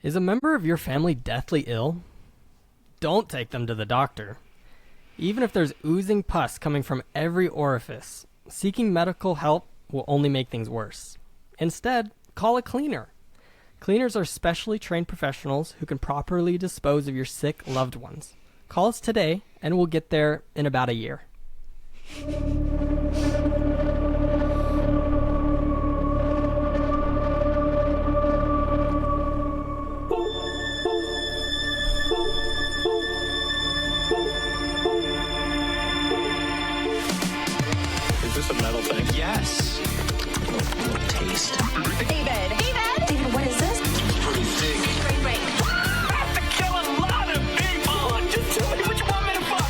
Is a member of your family deathly ill? Don't take them to the doctor. Even if there's oozing pus coming from every orifice, seeking medical help will only make things worse. Instead, call a cleaner. Cleaners are specially trained professionals who can properly dispose of your sick loved ones. Call us today, and we'll get there in about a year. Is this a metal thing? Yes. Taste. David, what is this? Pretty thick. Great. I have to kill a lot of people. Just tell me what you want me to fuck.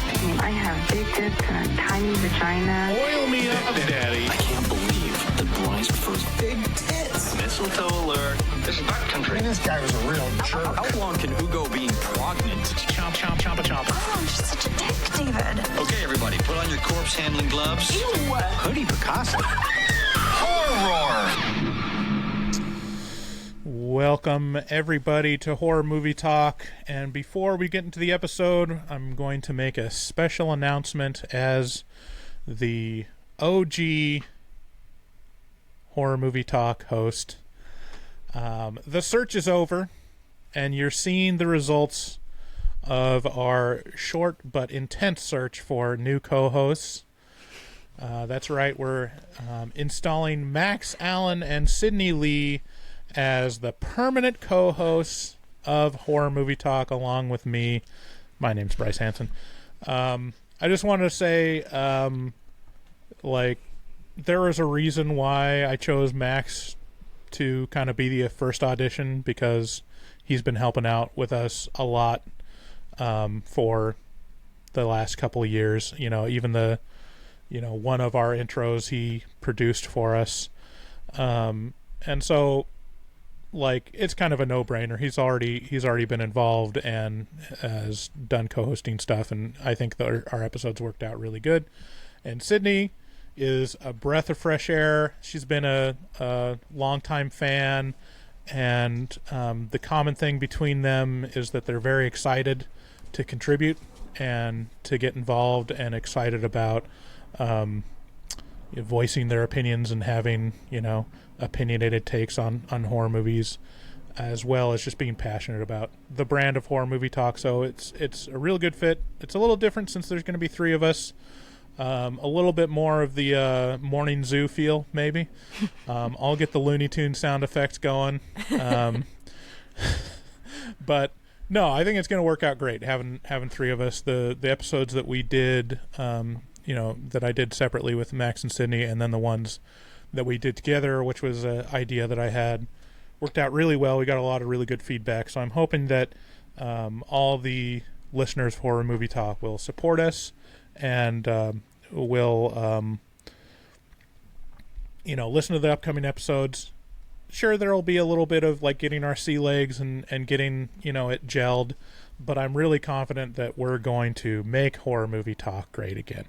I have big tits and a tiny vagina. Oil me up, Daddy. I can't believe that Bryce prefers big tits. Mistletoe alert. This is back country. This guy was a real jerk. How long can Hugo be pregnant? Chomp, chomp, chomp, chomp. Oh, you're such a dick, David. Okay, everybody, put on your corpse handling gloves. Ew. Hoodie Picasso. Horror. Welcome, everybody, to Horror Movie Talk. And before we get into the episode, I'm going to make a special announcement as the OG Horror Movie Talk host. The search is over, and you're seeing the results of our short but intense search for new co-hosts. That's right, we're installing Max Allen and Sydney Lee as the permanent co-hosts of Horror Movie Talk along with me. My name's Bryce Hanson. I just wanted to say, there was a reason why I chose Max to kind of be the first audition, because he's been helping out with us a lot for the last couple of years. You know, even one of our intros he produced for us. And so, it's kind of a no-brainer. He's already been involved and has done co-hosting stuff, and I think our episodes worked out really good. And Sydney is a breath of fresh air. She's been a longtime fan, and the common thing between them is that they're very excited to contribute and to get involved, and excited about voicing their opinions and having opinionated takes on horror movies, as well as just being passionate about the brand of Horror Movie Talk. So it's a real good fit. It's a little different since there's going to be three of us. A little bit more of the morning zoo feel, maybe. I'll get the Looney Tunes sound effects going. But no, I think it's going to work out great having three of us. The episodes that we did, that I did separately with Max and Sydney, and then the ones that we did together, which was an idea that I had, worked out really well. We got a lot of really good feedback. So I'm hoping that all the listeners of Horror Movie Talk will support us, and will listen to the upcoming episodes. Sure, there will be a little bit of getting our sea legs and getting it gelled, but I'm really confident that we're going to make Horror Movie Talk great again,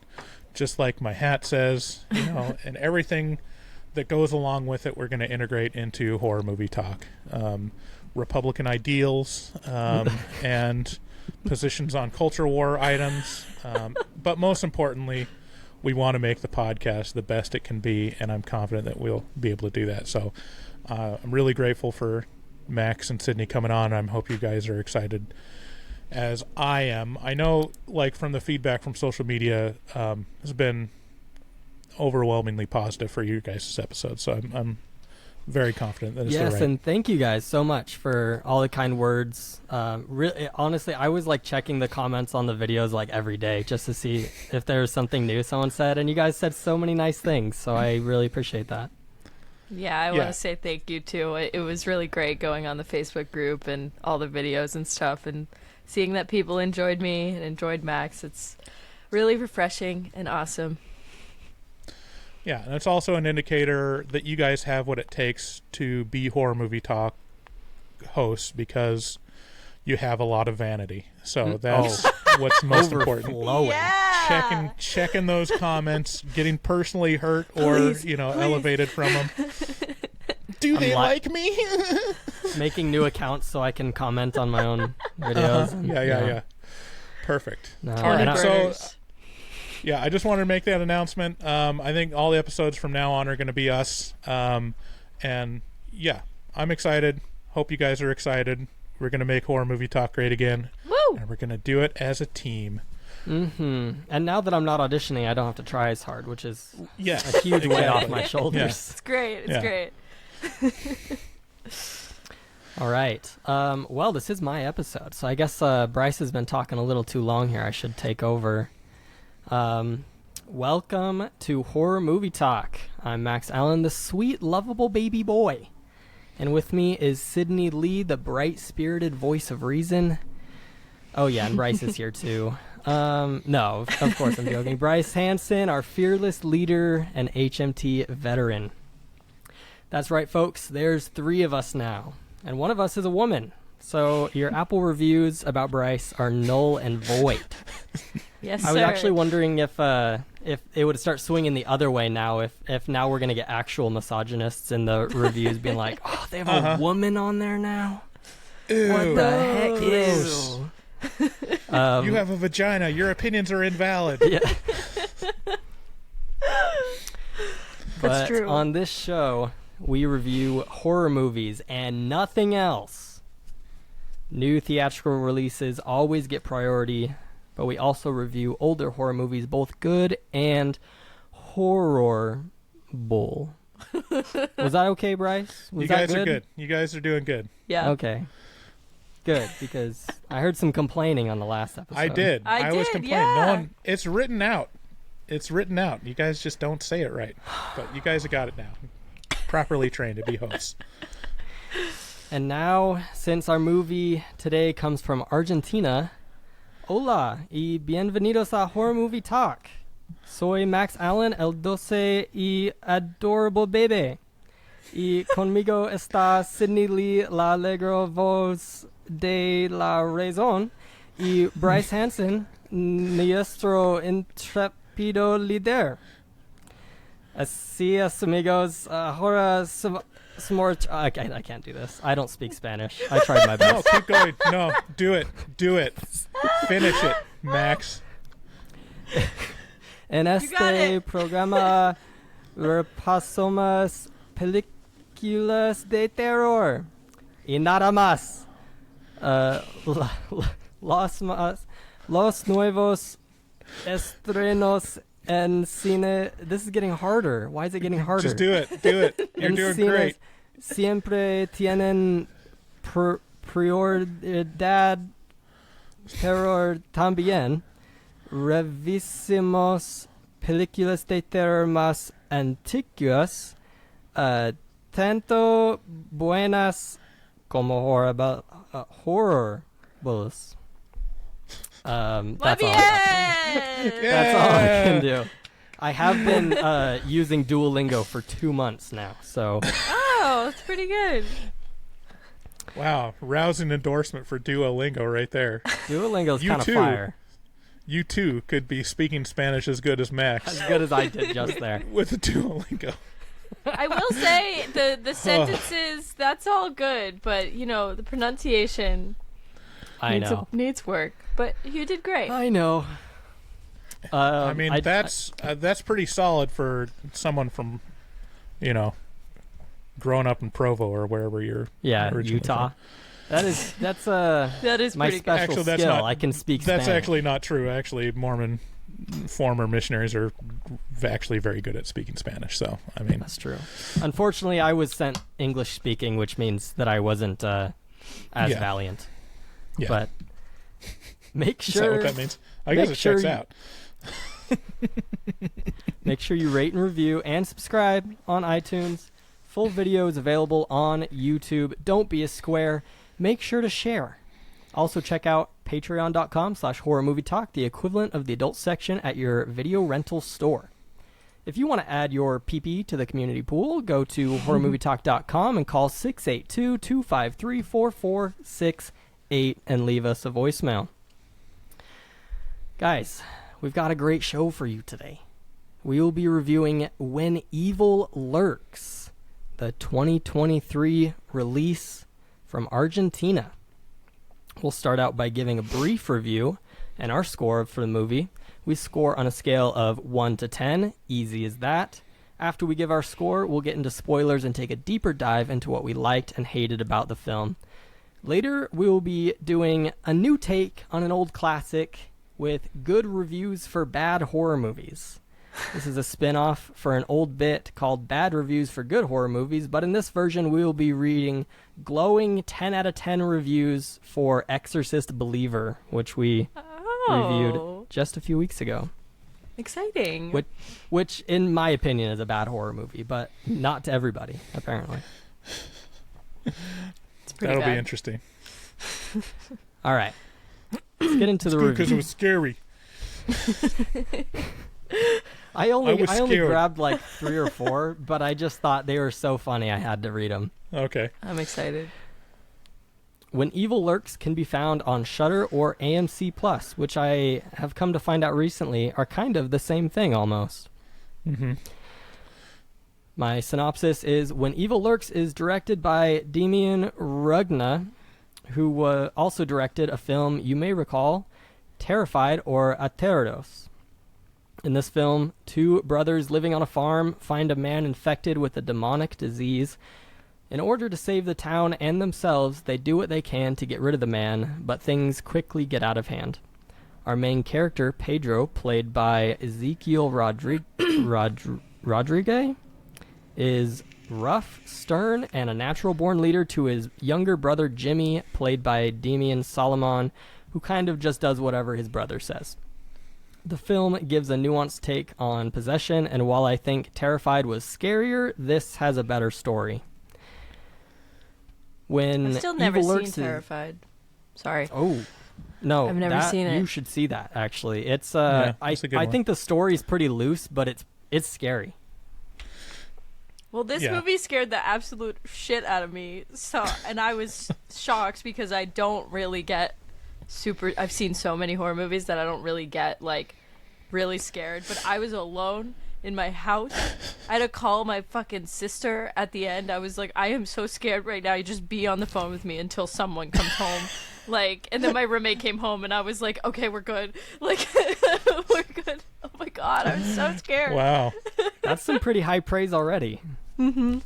just like my hat says, and everything that goes along with it, we're going to integrate into Horror Movie Talk. Republican ideals and positions on culture war items, but most importantly, we want to make the podcast the best it can be, and I'm confident that we'll be able to do that. So I'm really grateful for Max and Sydney coming on. I hope you guys are excited as I am. I know, from the feedback from social media, has been overwhelmingly positive for you guys this episode, so I'm very confident that it's the right. Yes, and thank you guys so much for all the kind words. Really, honestly, I was checking the comments on the videos every day just to see if there was something new someone said, and you guys said so many nice things, so I really appreciate that. Yeah, I want to say thank you too. It was really great going on the Facebook group and all the videos and stuff, and seeing that people enjoyed me and enjoyed Max. It's really refreshing and awesome. Yeah, and it's also an indicator that you guys have what it takes to be Horror Movie Talk hosts, because you have a lot of vanity. So that's what's most important. Yeah. Checking those comments, getting personally hurt or, elevated from them. Do they li- like me? Making new accounts so I can comment on my own videos. and, Yeah. Perfect. No, All right, and I- so Burners. yeah, I just wanted to make that announcement. I think all the episodes from now on are going to be us. And yeah, I'm excited. Hope you guys are excited. We're going to make Horror Movie Talk great again. Woo! And we're going to do it as a team. And now that I'm not auditioning, I don't have to try as hard, which is Yeah. a huge weight off my shoulders. It's great. It's Yeah. great. All right. Well, this is my episode, so I guess Bryce has been talking a little too long here. I should take over. Welcome to Horror Movie Talk. I'm Max Allen, the sweet, lovable baby boy. And with me is Sydney Lee, the bright-spirited voice of reason. Oh, yeah, and Bryce is here, too. No, of course I'm joking. Bryce Hansen, our fearless leader and HMT veteran. That's right, folks. There's 3 of us now, and one of us is a woman. So your Apple reviews about Bryce are null and void. Yes, I was sir. actually wondering if it would start swinging the other way now, if now we're going to get actual misogynists in the reviews being like, oh, they have a woman on there now? Ew. What the heck? Gross. Ew. You have a vagina. Your opinions are invalid. Yeah. But true. on this show, we review horror movies and nothing else. New theatrical releases always get priority, but we also review older horror movies, both good and horrible. Was that okay, Bryce? Was You that guys are good. You guys are doing good. Yeah. Okay. Good, because I heard some complaining on the last episode. I did. I was did, complaining. yeah. No one. It's written out. It's written out. You guys just don't say it right. But you guys have got it now. Properly trained to be hosts. And now, since our movie today comes from Argentina, hola y bienvenidos a Horror Movie Talk. Soy Max Allen, el doce y adorable bebé. Y conmigo está Sydney Lee, la alegre voz de la razón. Y Bryce Hansen, nuestro intrépido líder. Así es, amigos. Ahora I can't do this. I don't speak Spanish. I tried my No, best. keep going. No, do it. Do it. Finish it, Max. En got este it. programa repasamos películas de terror y nada más. Los nuevos estrenos en cine. This is getting harder. Why is it getting harder? Just do it. Do it. You're En doing cines great. Siempre tienen prioridad, pero también revisemos películas de terror más antiguas, tanto buenas como horribles. That's all. That's all I can do. I have been using Duolingo for 2 months now, so Oh, it's pretty good. Wow, rousing endorsement for Duolingo right there. Duolingo's You kind of too. fire. You too could be speaking Spanish as good as Max As good as I did just there. with a Duolingo. I will say the sentences, that's all good, but the pronunciation I know. needs work. But you did great. I know. I mean, that's pretty solid for someone from, growing up in Provo or wherever you're originally Utah. from. That's That is my pretty good. special Actually, that's skill. not- I can speak That's Spanish. actually not true. Actually, Mormon former missionaries are actually very good at speaking Spanish. So, I mean, That's true. Unfortunately, I was sent English speaking, which means that I wasn't as Yeah. valiant. yeah. But make Is that sure what that means? I guess make it sure checks you- out. Make sure you rate and review and subscribe on iTunes. Full videos available on YouTube. Don't be a square. Make sure to share. Also check out patreon.com/horrormovietalk, the equivalent of the adult section at your video rental store. If you want to add your PP to the community pool, go to horrormovietalk.com and call 682-253-4468 and leave us a voicemail. Guys, we've got a great show for you today. We will be reviewing When Evil Lurks, the 2023 release from Argentina. We'll start out by giving a brief review and our score for the movie. We score on a scale of 1 to 10, easy as that. After we give our score, we'll get into spoilers and take a deeper dive into what we liked and hated about the film. Later, we will be doing a new take on an old classic with good reviews for bad horror movies. This is a spin-off for an old bit called Bad Reviews for Good Horror Movies, but in this version, we will be reading glowing 10 out of 10 reviews for Exorcist Believer, which we reviewed just a few weeks ago. Exciting. Which, in my opinion, is a bad horror movie, but not to everybody, apparently. It's pretty That'll bad. be interesting. All right. Let's get into the review. Because it was scary. I only scared. grabbed like 3 or 4, but I just thought they were so funny I had to read them. Okay. I'm excited. When Evil Lurks can be found on Shudder or AMC Plus, which I have come to find out recently are kind of the same thing almost. Mm-hmm. My synopsis is When Evil Lurks is directed by Demián Rugna, who also directed a film you may recall, Terrified or Aterros. In this film, 2 brothers living on a farm find a man infected with a demonic disease. In order to save the town and themselves, they do what they can to get rid of the man, but things quickly get out of hand. Our main character, Pedro, played by Ezekiel Rodriguez, is rough, stern, and a natural-born leader to his younger brother, Jimmy, played by Demián Solomon, who kind of just does whatever his brother says. The film gives a nuanced take on possession, and while I think Terrified was scarier, this has a better story. When I've still never Evil seen Lurks Terrified. Sorry. Oh, no. I've never seen it. You should see that, actually. It's Yeah, that's a good I one. think the story's pretty loose, but it's scary. Well, this Yeah. movie scared the absolute shit out of me. And I was shocked because I don't really get I've seen so many horror movies that I don't really get, like, really scared. But I was alone in my house. I had to call my fucking sister at the end. I was like, I am so scared right now. You just be on the phone with me until someone comes home. Like, and then my roommate came home and I was like, okay, we're good. Like, we're good. Oh my God, I was so scared. Wow. That's some pretty high praise already. Mm-hmm.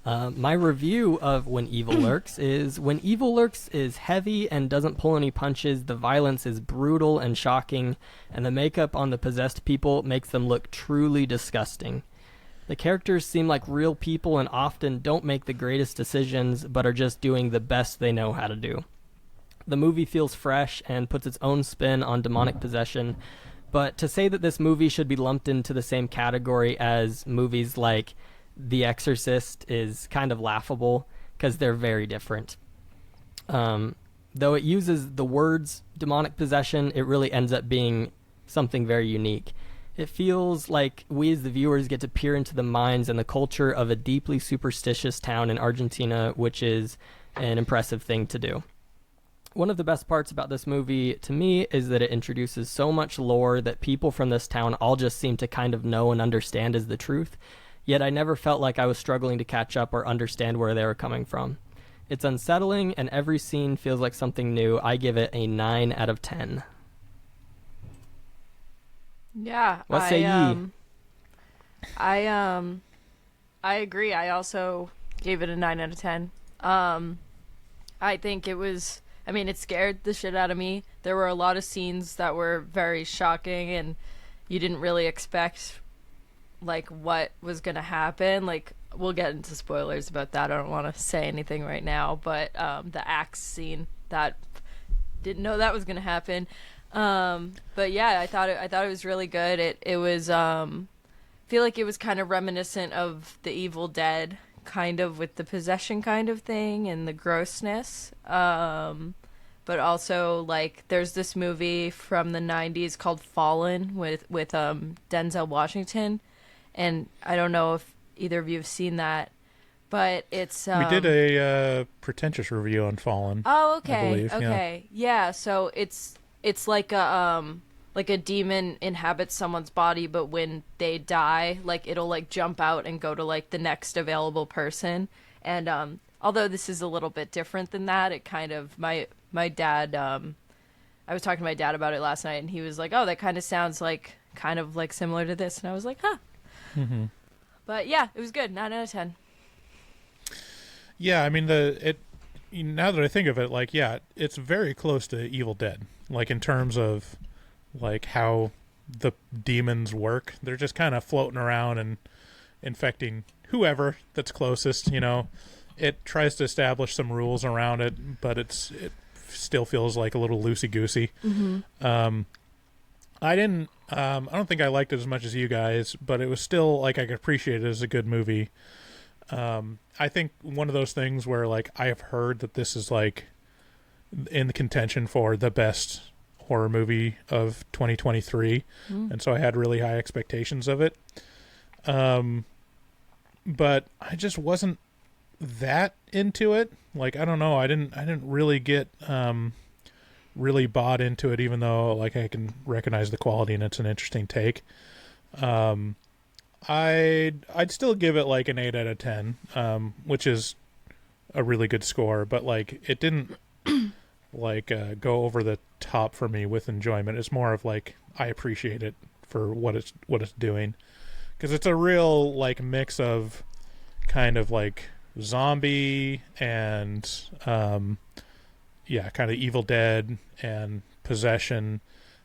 My review of When Evil Lurks is When Evil Lurks is heavy and doesn't pull any punches, the violence is brutal and shocking, and the makeup on the possessed people makes them look truly disgusting. The characters seem like real people and often don't make the greatest decisions, but are just doing the best they know how to do. The movie feels fresh and puts its own spin on demonic possession, but to say that this movie should be lumped into the same category as movies like The Exorcist is kind of laughable because they're very different. Though it uses the words demonic possession, it really ends up being something very unique. It feels like we as the viewers get to peer into the minds and the culture of a deeply superstitious town in Argentina, which is an impressive thing to do. One of the best parts about this movie, to me, is that it introduces so much lore that people from this town all just seem to kind of know and understand as the truth, yet I never felt like I was struggling to catch up or understand where they were coming from. It's unsettling, and every scene feels like something new. I give it a 9 out of 10. Yeah. What say ye? I agree. I also gave it a 9 out of 10. I think it scared the shit out of me. There were a lot of scenes that were very shocking and you didn't really expect like what was going to happen. Like, we'll get into spoilers about that. I don't want to say anything right now, but the axe scene, that didn't know that was going to happen. But yeah, I thought it was really good. It was feel like it was kind of reminiscent of The Evil Dead, kind of with the possession kind of thing and the grossness. But also, like, there's this movie from the 90s called Fallen with Denzel Washington, and I don't know if either of you have seen that, but it's we did a pretentious review on Fallen. Oh, okay. I believe, okay. Yeah, so it's like a like a demon inhabits someone's body, but when they die, like it'll like jump out and go to like the next available person. And although this is a little bit different than that, it kind of my dad. I was talking to my dad about it last night, and he was like, "Oh, that kind of sounds like similar to this," and I was like, "Huh." Mm-hmm. But yeah, it was good. 9 out of 10. Yeah, I mean now that I think of it, like, yeah, it's very close to Evil Dead, like in terms of like how the demons work. They're just kind of floating around and infecting whoever that's closest. You know, it tries to establish some rules around it, but it still feels like a little loosey goosey. Mm-hmm. I don't think I liked it as much as you guys, but it was still like I could appreciate it as a good movie. I think one of those things where like I have heard that this is like in the contention for the best horror movie of 2023, and so I had really high expectations of it. But I just wasn't that into it. Like, I don't know, I didn't really get really bought into it, even though like I can recognize the quality and it's an interesting take. I'd still give it like an 8 out of 10, which is a really good score, but like it didn't like go over the top for me with enjoyment. It's more of like I appreciate it for what it's doing, because it's a real like mix of kind of like zombie and kind of Evil Dead and possession,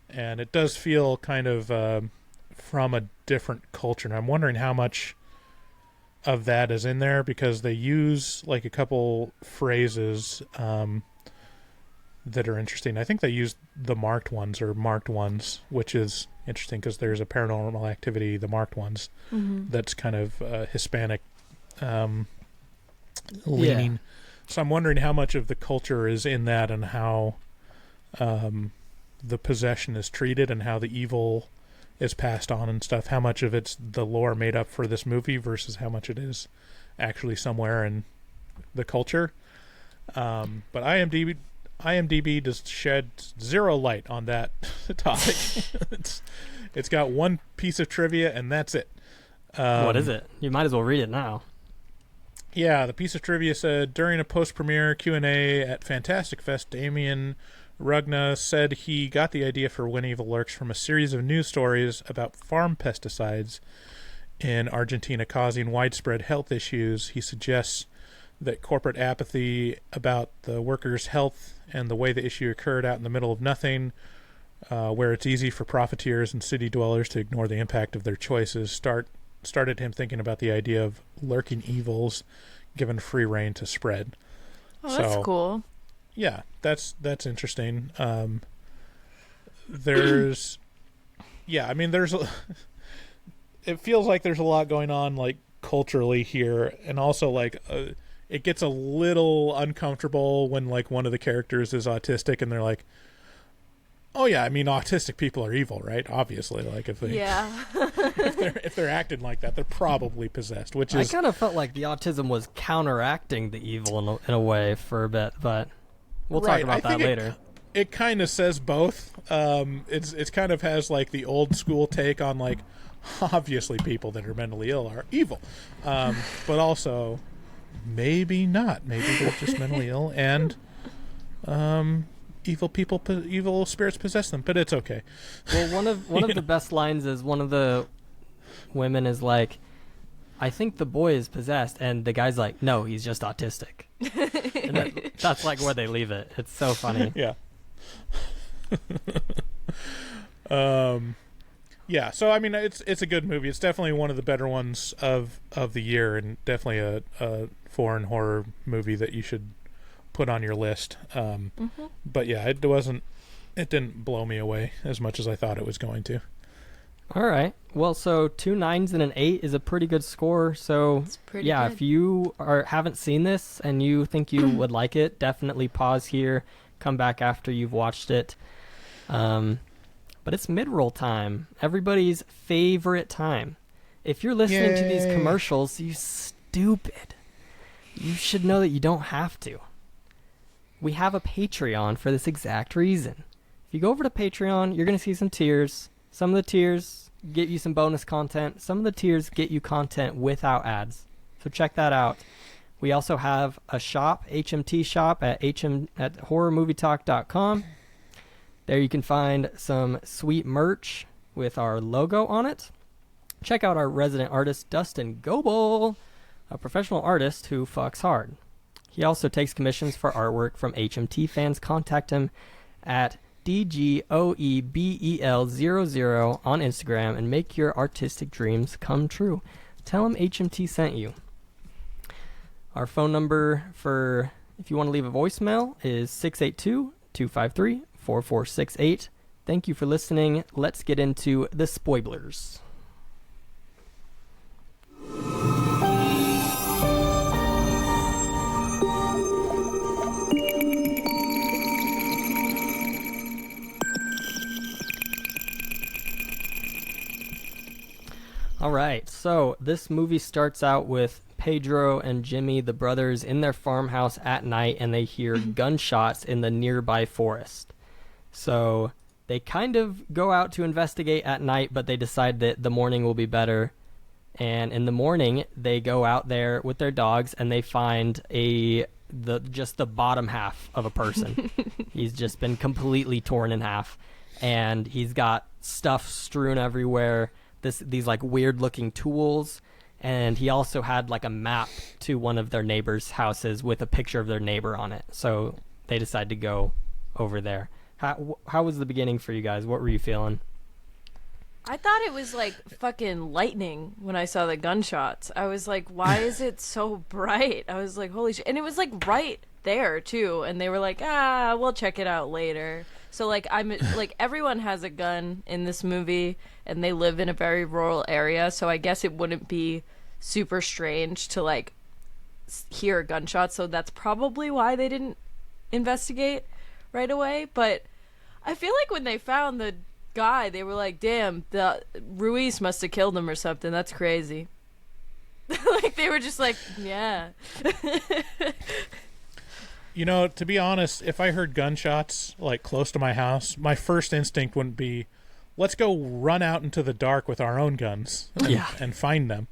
and it does feel kind of from a different culture. And I'm wondering how much of that is in there, because they use like a couple phrases that are interesting. I think they use the marked ones, which is interesting because there's a Paranormal Activity, the marked ones, that's kind of Hispanic leaning. Yeah. So I'm wondering how much of the culture is in that, and how the possession is treated, and how the evil is passed on and stuff. How much of it's the lore made up for this movie versus how much it is actually somewhere in the culture. But IMDb just shed zero light on that topic. It's got one piece of trivia, and that's it. What is it? You might as well read it now. Yeah, the piece of trivia said, during a post-premiere Q&A at Fantastic Fest, Demián Rugna said he got the idea for When Evil Lurks from a series of news stories about farm pesticides in Argentina causing widespread health issues. He suggests that corporate apathy about the workers' health and the way the issue occurred out in the middle of nothing, where it's easy for profiteers and city dwellers to ignore the impact of their choices, started him thinking about the idea of lurking evils given free rein to spread. Oh, that's cool. Yeah, that's interesting. There's it feels like there's a lot going on like culturally here, and also like it gets a little uncomfortable when like one of the characters is autistic and they're like, oh yeah, I mean autistic people are evil, right? Obviously, like if they if they're acting like that, they're probably possessed. Which is, I kind of felt like the autism was counteracting the evil in a way for a bit, but we'll talk about that later. It kind of says both. It's kind of has like the old school take on like, obviously people that are mentally ill are evil, but also maybe not. Maybe they're just mentally ill and evil spirits possess them. But it's okay. Well, one of the best lines is one of the women is like, I think the boy is possessed, and the guy's like, no, he's just autistic. And that's like where they leave it. It's so funny. Yeah. Yeah, so I mean it's a good movie. It's definitely one of the better ones of the year, and definitely a foreign horror movie that you should put on your list. But yeah, it didn't blow me away as much as I thought it was going to. All right. Well, so 2 9s and an 8 is a pretty good score. So yeah, good. If you haven't seen this and you think you would like it, definitely pause here, come back after you've watched it. But it's mid-roll time, everybody's favorite time. If you're listening to these commercials, you stupid, you should know that you don't have to. We have a Patreon for this exact reason. If you go over to Patreon, you're going to see some tiers. Some of the tiers get you some bonus content. Some of the tiers get you content without ads. So check that out. We also have a shop, HMT shop at horrormovietalk.com. There you can find some sweet merch with our logo on it. Check out our resident artist, Dustin Goebel, a professional artist who fucks hard. He also takes commissions for artwork from HMT fans. Contact him at DGOEBEL00 on Instagram and make your artistic dreams come true. Tell him HMT sent you. Our phone number for if you want to leave a voicemail is 682-253-4468. Thank you for listening. Let's get into the spoilers. All right, so this movie starts out with Pedro and Jimmy, the brothers, in their farmhouse at night, and they hear gunshots in the nearby forest. So they kind of go out to investigate at night, but they decide that the morning will be better. And in the morning, they go out there with their dogs, and they find just the bottom half of a person. He's just been completely torn in half, and he's got stuff strewn everywhere. These like weird looking tools, and he also had like a map to one of their neighbors' houses with a picture of their neighbor on it. So they decided to go over there. How was the beginning for you guys? What were you feeling? I thought it was like fucking lightning when I saw the gunshots. I was like, why is it so bright? I was like, holy shit. And it was like right there too, and they were like, we'll check it out later. So like I'm like everyone has a gun in this movie, and they live in a very rural area, so I guess it wouldn't be super strange to like hear a gunshot. So that's probably why they didn't investigate right away. But I feel like when they found the guy, they were like, damn, the Ruiz must have killed him or something. That's crazy. Like they were just like, yeah. You know, to be honest, if I heard gunshots like close to my house, my first instinct wouldn't be, let's go run out into the dark with our own guns and find them.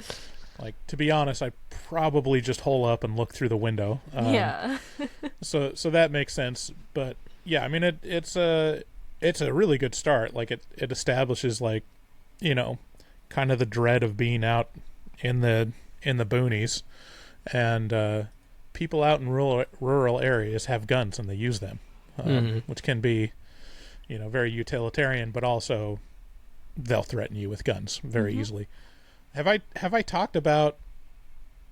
Like, to be honest, I'd probably just hole up and look through the window. Yeah. so that makes sense. But yeah, I mean, it's a really good start. Like it establishes, like, you know, kind of the dread of being out in the boonies, and people out in rural areas have guns and they use them, which can be, you know, very utilitarian, but also they'll threaten you with guns very easily. Have I talked about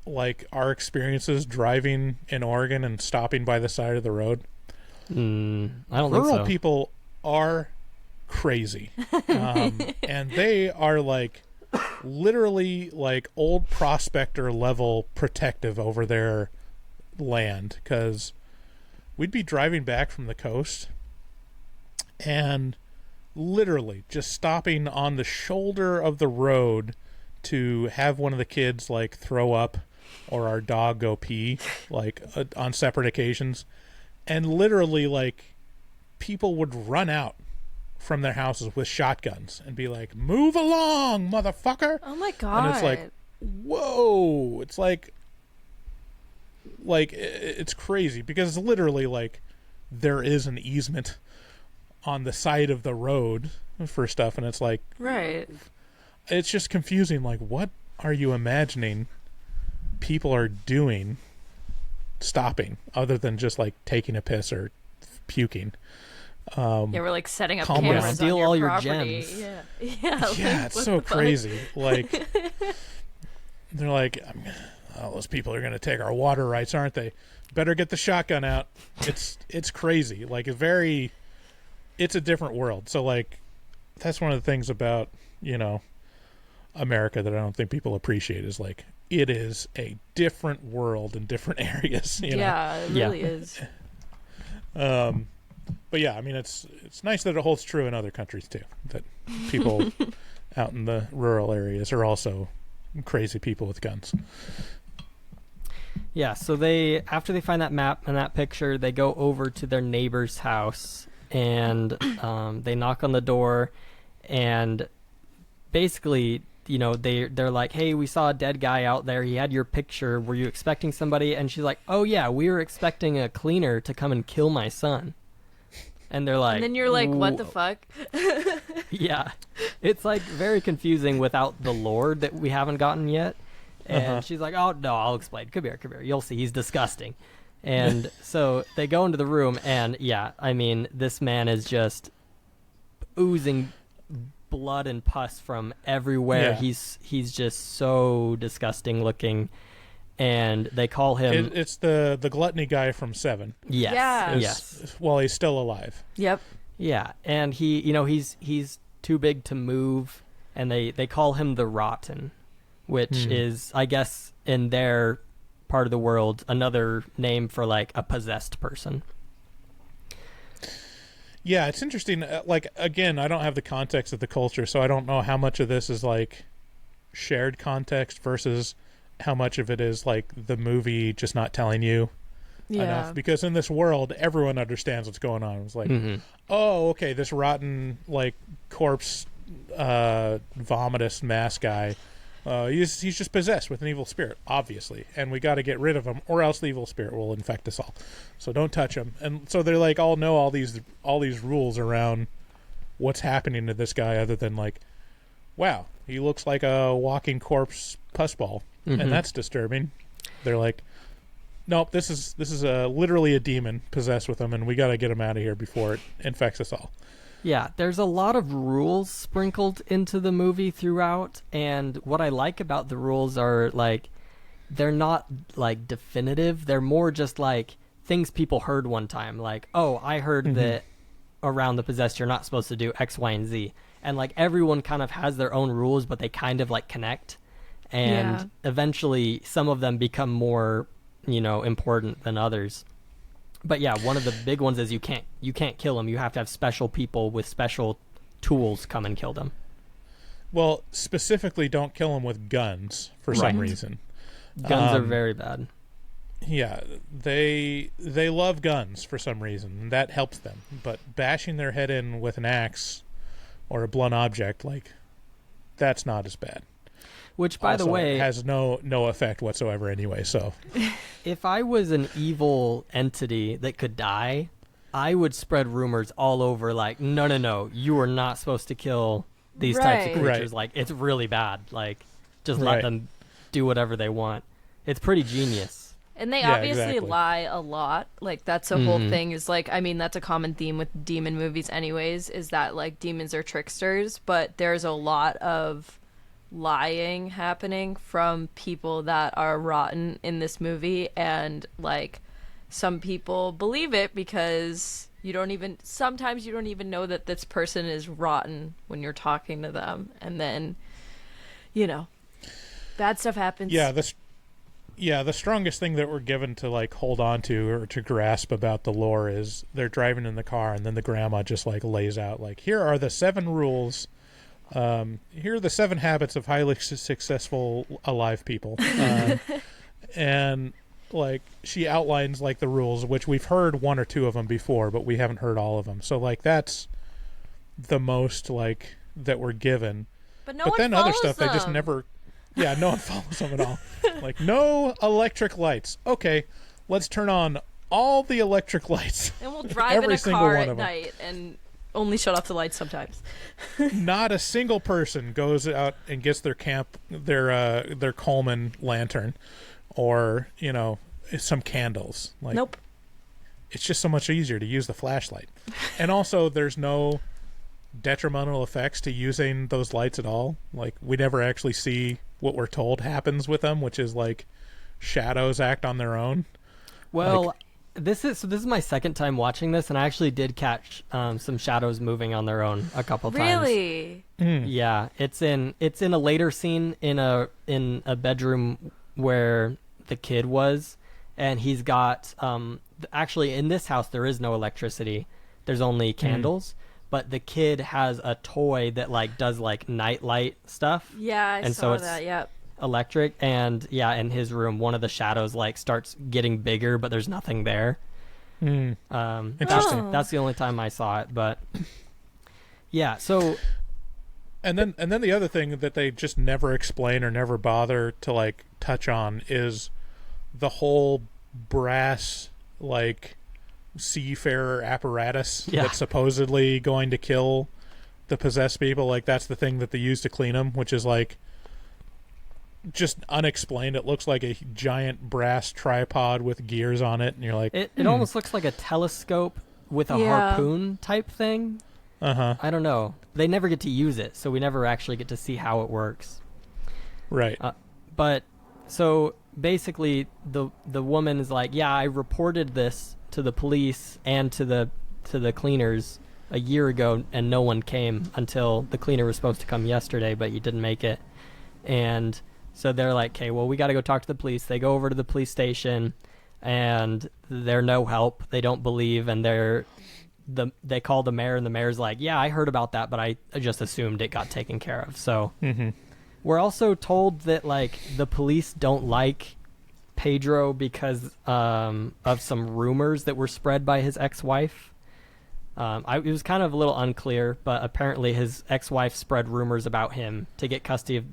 like our experiences driving in Oregon and stopping by the side of the road? I don't think so. Rural people are crazy, and they are like literally like old prospector level protective over their land, because we'd be driving back from the coast and literally just stopping on the shoulder of the road to have one of the kids like throw up or our dog go pee, like on separate occasions, and literally like people would run out from their houses with shotguns and be like, move along, motherfucker. Oh my god. And it's like, whoa. It's like it's crazy, because literally like there is an easement on the side of the road for stuff, and it's like, right, it's just confusing. Like, what are you imagining people are doing stopping, other than just like taking a piss or puking? We're like setting up Calm cameras down. Steal on your all your property. gems. Yeah, like, It's what so the fuck? crazy. Like, they're like, oh, those people are going to take our water rights, aren't they? Better get the shotgun out. It's crazy. Like, it's a different world. So like, that's one of the things about, you know, America that I don't think people appreciate, is like, it is a different world in different areas. You know? Yeah, it really is. But yeah, I mean, it's nice that it holds true in other countries too, that people out in the rural areas are also crazy people with guns. Yeah, so after they find that map and that picture, they go over to their neighbor's house, and they knock on the door, and basically, you know, they're like, hey, we saw a dead guy out there. He had your picture. Were you expecting somebody? And she's like, oh yeah, we were expecting a cleaner to come and kill my son. And they're like, and then you're like, what the fuck? Yeah, it's like very confusing without the lore that we haven't gotten yet. And she's like, oh no, I'll explain. Come here. You'll see. He's disgusting. And so they go into the room, and yeah, I mean, this man is just oozing blood and pus from everywhere. Yeah. He's just so disgusting looking, and they call him. It's the gluttony guy from Seven. Yes. Yeah. Yes. Well, he's still alive. Yep. Yeah, and he, you know, he's too big to move, and they call him the Rotten, which is, I guess, in their part of the world, another name for like a possessed person. Yeah, it's interesting. Like, again, I don't have the context of the culture, so I don't know how much of this is like shared context versus how much of it is like the movie just not telling you enough. Because in this world, everyone understands what's going on. It's like, oh, okay, this rotten like corpse, vomitous mass guy. He's just possessed with an evil spirit, obviously, and we got to get rid of him, or else the evil spirit will infect us all. So don't touch him. And so they're like, all know all these rules around what's happening to this guy, other than like, wow, he looks like a walking corpse pussball, and that's disturbing. They're like, nope, this is literally a demon possessed with him, and we got to get him out of here before it infects us all. Yeah, there's a lot of rules sprinkled into the movie throughout, and what I like about the rules are, like, they're not, like, definitive. They're more just, like, things people heard one time. Like, oh, I heard that around the possessed you're not supposed to do X, Y, and Z. And, like, everyone kind of has their own rules, but they kind of, like, connect. And eventually some of them become more, you know, important than others. But yeah, one of the big ones is you can't kill them. You have to have special people with special tools come and kill them. Well, specifically, don't kill them with guns for some reason. Guns are very bad. Yeah, they love guns for some reason, and that helps them. But bashing their head in with an axe or a blunt object, like, that's not as bad. Which, by the way, has no effect whatsoever anyway. So, if I was an evil entity that could die, I would spread rumors all over. Like, no, you are not supposed to kill these types of creatures. Right. Like, it's really bad. Like, just let them do whatever they want. It's pretty genius. And they obviously lie a lot. Like, that's a whole thing. Is like, I mean, that's a common theme with demon movies, anyways. Is that like demons are tricksters, but there's a lot of lying happening from people that are rotten in this movie, and like some people believe it because sometimes you don't even know that this person is rotten when you're talking to them, and then, you know, bad stuff happens. The strongest thing that we're given to like hold on to or to grasp about the lore is they're driving in the car, and then the grandma just like lays out like, here are the 7 rules. Here are the 7 habits of highly successful alive people. And like she outlines like the rules, which we've heard 1 or 2 of them before, but we haven't heard all of them. So like that's the most like that we're given. But no but one then follows other stuff them. they just never. Yeah, no one follows them at all. Like, no electric lights. Okay, let's turn on all the electric lights. And we'll drive in a car at night and only shut off the lights sometimes. Not a single person goes out and gets their Coleman lantern, or you know, some candles. Like, nope. It's just so much easier to use the flashlight. And also, there's no detrimental effects to using those lights at all. Like, we never actually see what we're told happens with them, which is like shadows act on their own. Well, like, this is my second time watching this, and I actually did catch some shadows moving on their own a couple times. Really? Yeah, it's in a later scene in a bedroom where the kid was, and he's got actually in this house there is no electricity. There's only candles. But the kid has a toy that like does like night light stuff. Yeah, I saw that. Yep. Electric, and yeah, in his room, one of the shadows like starts getting bigger, but there's nothing there. Interesting. That's the only time I saw it, but yeah. So, and then the other thing that they just never explain or never bother to like touch on is the whole brass like seafarer apparatus that's supposedly going to kill the possessed people. Like that's the thing that they use to clean them, which is like just unexplained. It looks like a giant brass tripod with gears on it, and you're like, it almost looks like a telescope with a harpoon type thing. I don't know. They never get to use it, so we never actually get to see how it works. Right. But so basically, the woman is like, yeah, I reported this to the police and to the cleaners a year ago, and no one came until the cleaner was supposed to come yesterday, but he didn't make it. And so they're like, okay, well, we got to go talk to the police. They go over to the police station, and they're no help. They don't believe, and they call the mayor, and the mayor's like, yeah, I heard about that, but I just assumed it got taken care of. So we're also told that like the police don't like Pedro because of some rumors that were spread by his ex-wife. It was kind of a little unclear, but apparently his ex-wife spread rumors about him to get custody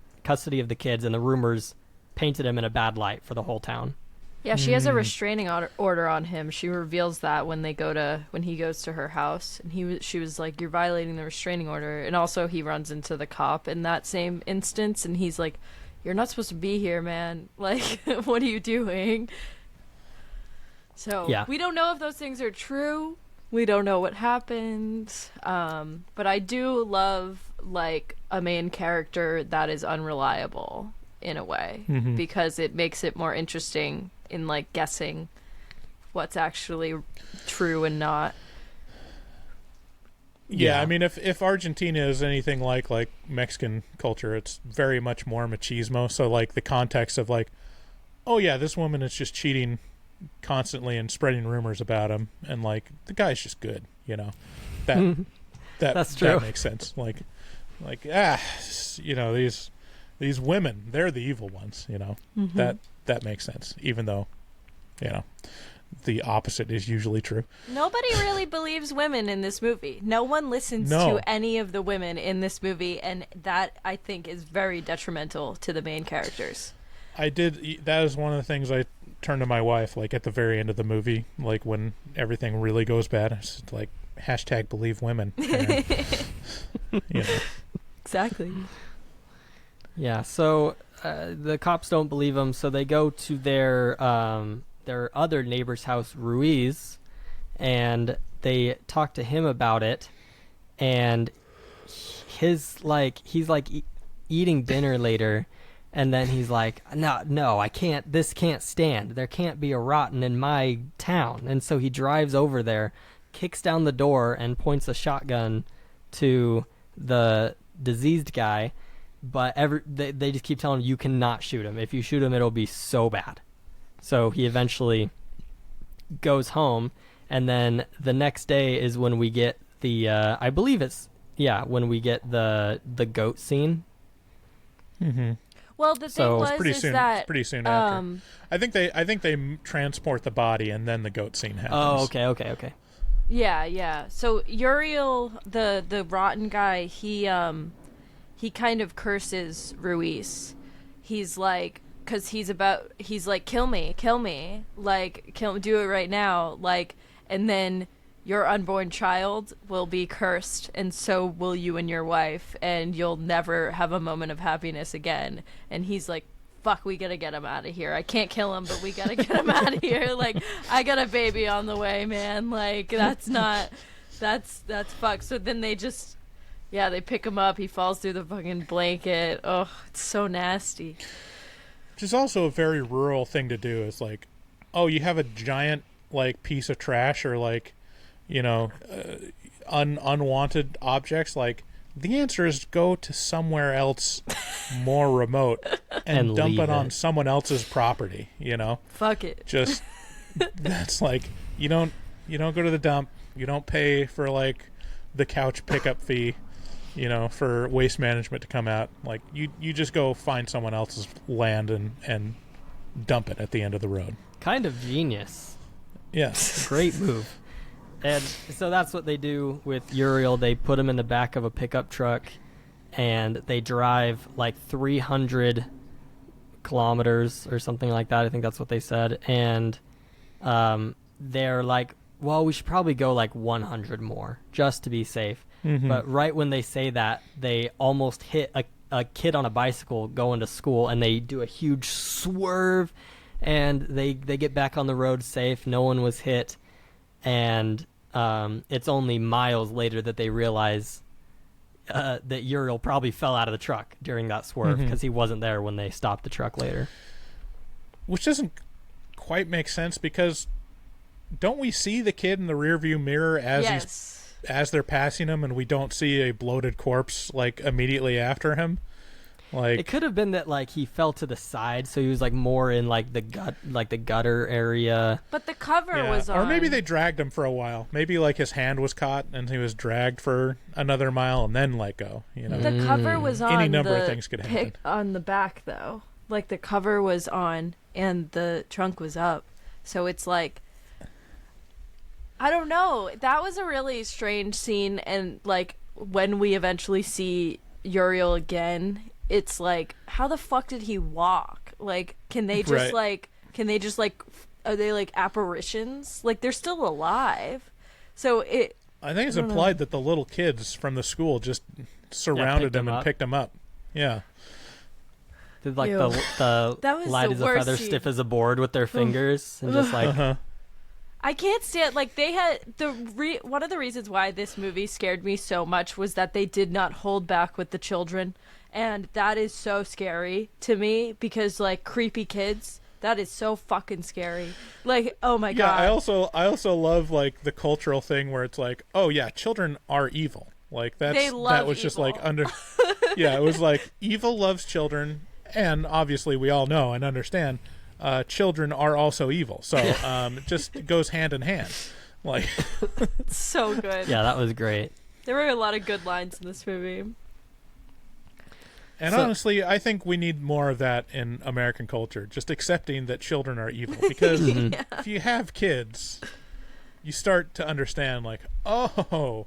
of the kids, and the rumors painted him in a bad light for the whole town. Yeah, she has a restraining order on him. She reveals that when he goes to her house, and she was like, "You're violating the restraining order." And also, he runs into the cop in that same instance, and he's like, "You're not supposed to be here, man. Like, what are you doing?" So we don't know if those things are true. We don't know what happened. But I do love like a main character that is unreliable in a way, because it makes it more interesting in like guessing what's actually true and not. Yeah, I mean, if Argentina is anything like Mexican culture, it's very much more machismo. So like the context of like, oh yeah, this woman is just cheating constantly and spreading rumors about him, and like the guy's just good, you know. That's true. That makes sense. Like you know, these women, they're the evil ones, you know. That makes sense, even though, you know, the opposite is usually true. Nobody really believes women in this movie. No one listens to any of the women in this movie, and that, I think, is very detrimental to the main characters. That is one of the things I turned to my wife, like, at the very end of the movie, like, when everything really goes bad. It's like, #believe women. And, you know. Exactly. Yeah, so the cops don't believe him, so they go to their other neighbor's house, Ruiz, and they talk to him about it, and he's eating dinner later, and then he's like, no, I can't, this can't stand. There can't be a rotten in my town. And so he drives over there, kicks down the door, and points a shotgun to the diseased guy, but they just keep telling him, you cannot shoot him. If you shoot him, it'll be so bad. So he eventually goes home, and then the next day is when we get the I believe it's when we get the goat scene. Well, the thing was it's pretty soon after. I think they transport the body, and then the goat scene happens. Oh, okay. Yeah. So Uriel, the rotten guy, he kind of curses Ruiz. He's like, because he's like, kill me, like, do it right now, like, and then your unborn child will be cursed, and so will you and your wife, and you'll never have a moment of happiness again. And he's like, fuck, we gotta get him out of here. I can't kill him, but we gotta get him out of here. Like, I got a baby on the way, man. Like, that's fuck. So then they just, they pick him up. He falls through the fucking blanket. Oh, it's so nasty. Which is also a very rural thing to do. Is like, oh, you have a giant like piece of trash, or like, you know, unwanted objects. Like, the answer is go to somewhere else more remote and dump it on someone else's property, you know? Fuck it. Just, that's like, you don't go to the dump, you don't pay for like the couch pickup fee, you know, for waste management to come out. Like, you just go find someone else's land and dump it at the end of the road. Kind of genius. Yeah. Great move. And so that's what they do with Uriel. They put him in the back of a pickup truck, and they drive like 300 kilometers or something like that. I think that's what they said. And they're like, well, we should probably go like 100 more just to be safe. But right when they say that, they almost hit a kid on a bicycle going to school, and they do a huge swerve, and they get back on the road safe. No one was hit. And it's only miles later that they realize that Uriel probably fell out of the truck during that swerve, because he wasn't there when they stopped the truck later. Which doesn't quite make sense, because don't we see the kid in the rearview mirror as they're passing him, and we don't see a bloated corpse like immediately after him? Like, it could have been that like he fell to the side, so he was like more in like the gutter area. But the cover was on. Or maybe they dragged him for a while. Maybe like his hand was caught and he was dragged for another mile and then let go. You know, the cover was on. Any number of things could happen. On the back though, like the cover was on and the trunk was up, so it's like, I don't know. That was a really strange scene, and like when we eventually see Uriel again, it's like, how the fuck did he walk? Like, can they just are they like apparitions? Like, they're still alive. So I think it's implied that the little kids from the school just surrounded him and picked him up. Yeah. Did like the light as a feather, stiff as a board with their fingers, and just like. I can't stand, like, they had one of the reasons why this movie scared me so much was that they did not hold back with the children, and that is so scary to me, because like creepy kids, that is so fucking scary. Like, oh my god. I also love like the cultural thing where it's like, oh yeah, children are evil. Like that was just like yeah, it was like evil loves children, and obviously we all know and understand children are also evil, so it just goes hand in hand. Like, so good. Yeah, that was great. There were a lot of good lines in this movie. And honestly, I think we need more of that in American culture, just accepting that children are evil. Because if you have kids, you start to understand, like, oh,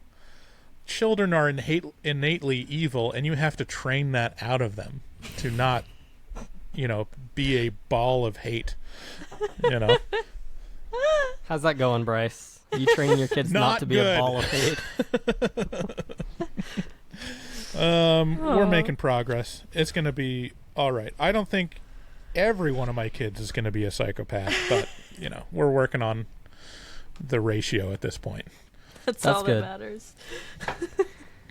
children are innately evil, and you have to train that out of them to not, be a ball of hate, How's that going, Bryce? Are you training your kids not to be a ball of hate? We're making progress. It's going to be all right. I don't think every one of my kids is going to be a psychopath, but, we're working on the ratio at this point. That's all that matters.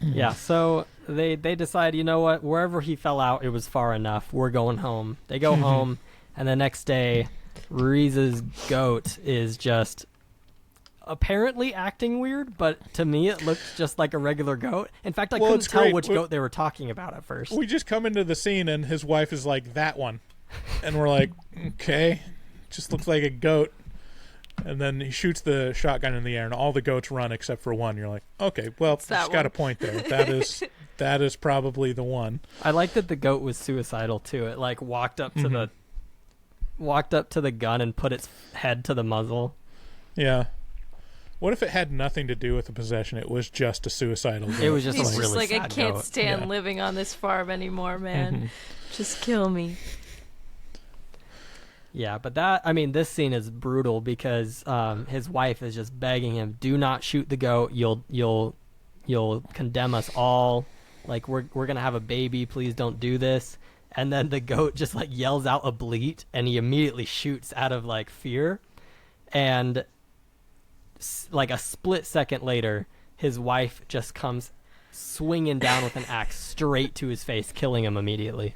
Yeah, so they decide, you know what, wherever he fell out, it was far enough. We're going home. They go home, and the next day, Reese's goat is just apparently acting weird, but to me it looked just like a regular goat. In fact, I couldn't tell which goat they were talking about at first. We just come into the scene, and his wife is like, that one. And we're like, okay, just looks like a goat. And then he shoots the shotgun in the air, and all the goats run except for one. You're like, okay, well, she's got a point there. That is probably the one. I like that the goat was suicidal too. It like walked up to the gun and put its head to the muzzle. Yeah. What if it had nothing to do with the possession? It was just a suicidal goat. It was just He's a really like, sad I can't goat. stand living on this farm anymore, man. Just kill me. Yeah, but this scene is brutal because his wife is just begging him, "Do not shoot the goat. You'll condemn us all. Like we're gonna have a baby. Please don't do this." And then the goat just like yells out a bleat, and he immediately shoots out of like fear. And like a split second later, his wife just comes swinging down with an axe straight to his face, killing him immediately.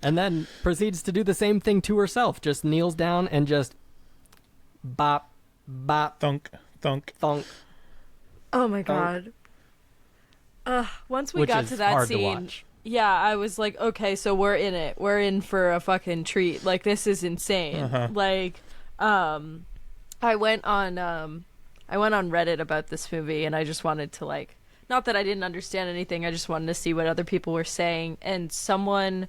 And then proceeds to do the same thing to herself. Just kneels down and just bop, bop, thunk, thunk, thunk. Oh my god. Once we got to that scene, I was like, okay, so we're in it. We're in for a fucking treat. Like, this is insane. Like, I went on Reddit about this movie, and I just wanted to like, not that I didn't understand anything, I just wanted to see what other people were saying, and someone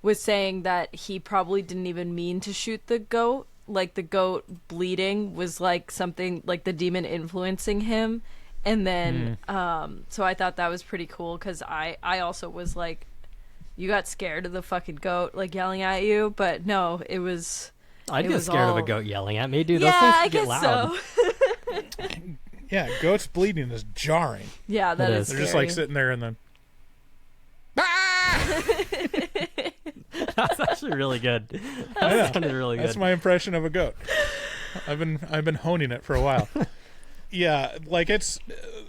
was saying that he probably didn't even mean to shoot the goat, like the goat bleeding was like something like the demon influencing him. And then, so I thought that was pretty cool because I also was like, you got scared of the fucking goat like yelling at you, but no, it was. I'd get scared of a goat yelling at me, dude. Those Yeah, I things get guess loud. so. Yeah, goats bleeding is jarring. Yeah, that is. They're just like sitting there and then. That's actually really good. That sounded really good. That's my impression of a goat. I've been honing it for a while. Yeah, like it's,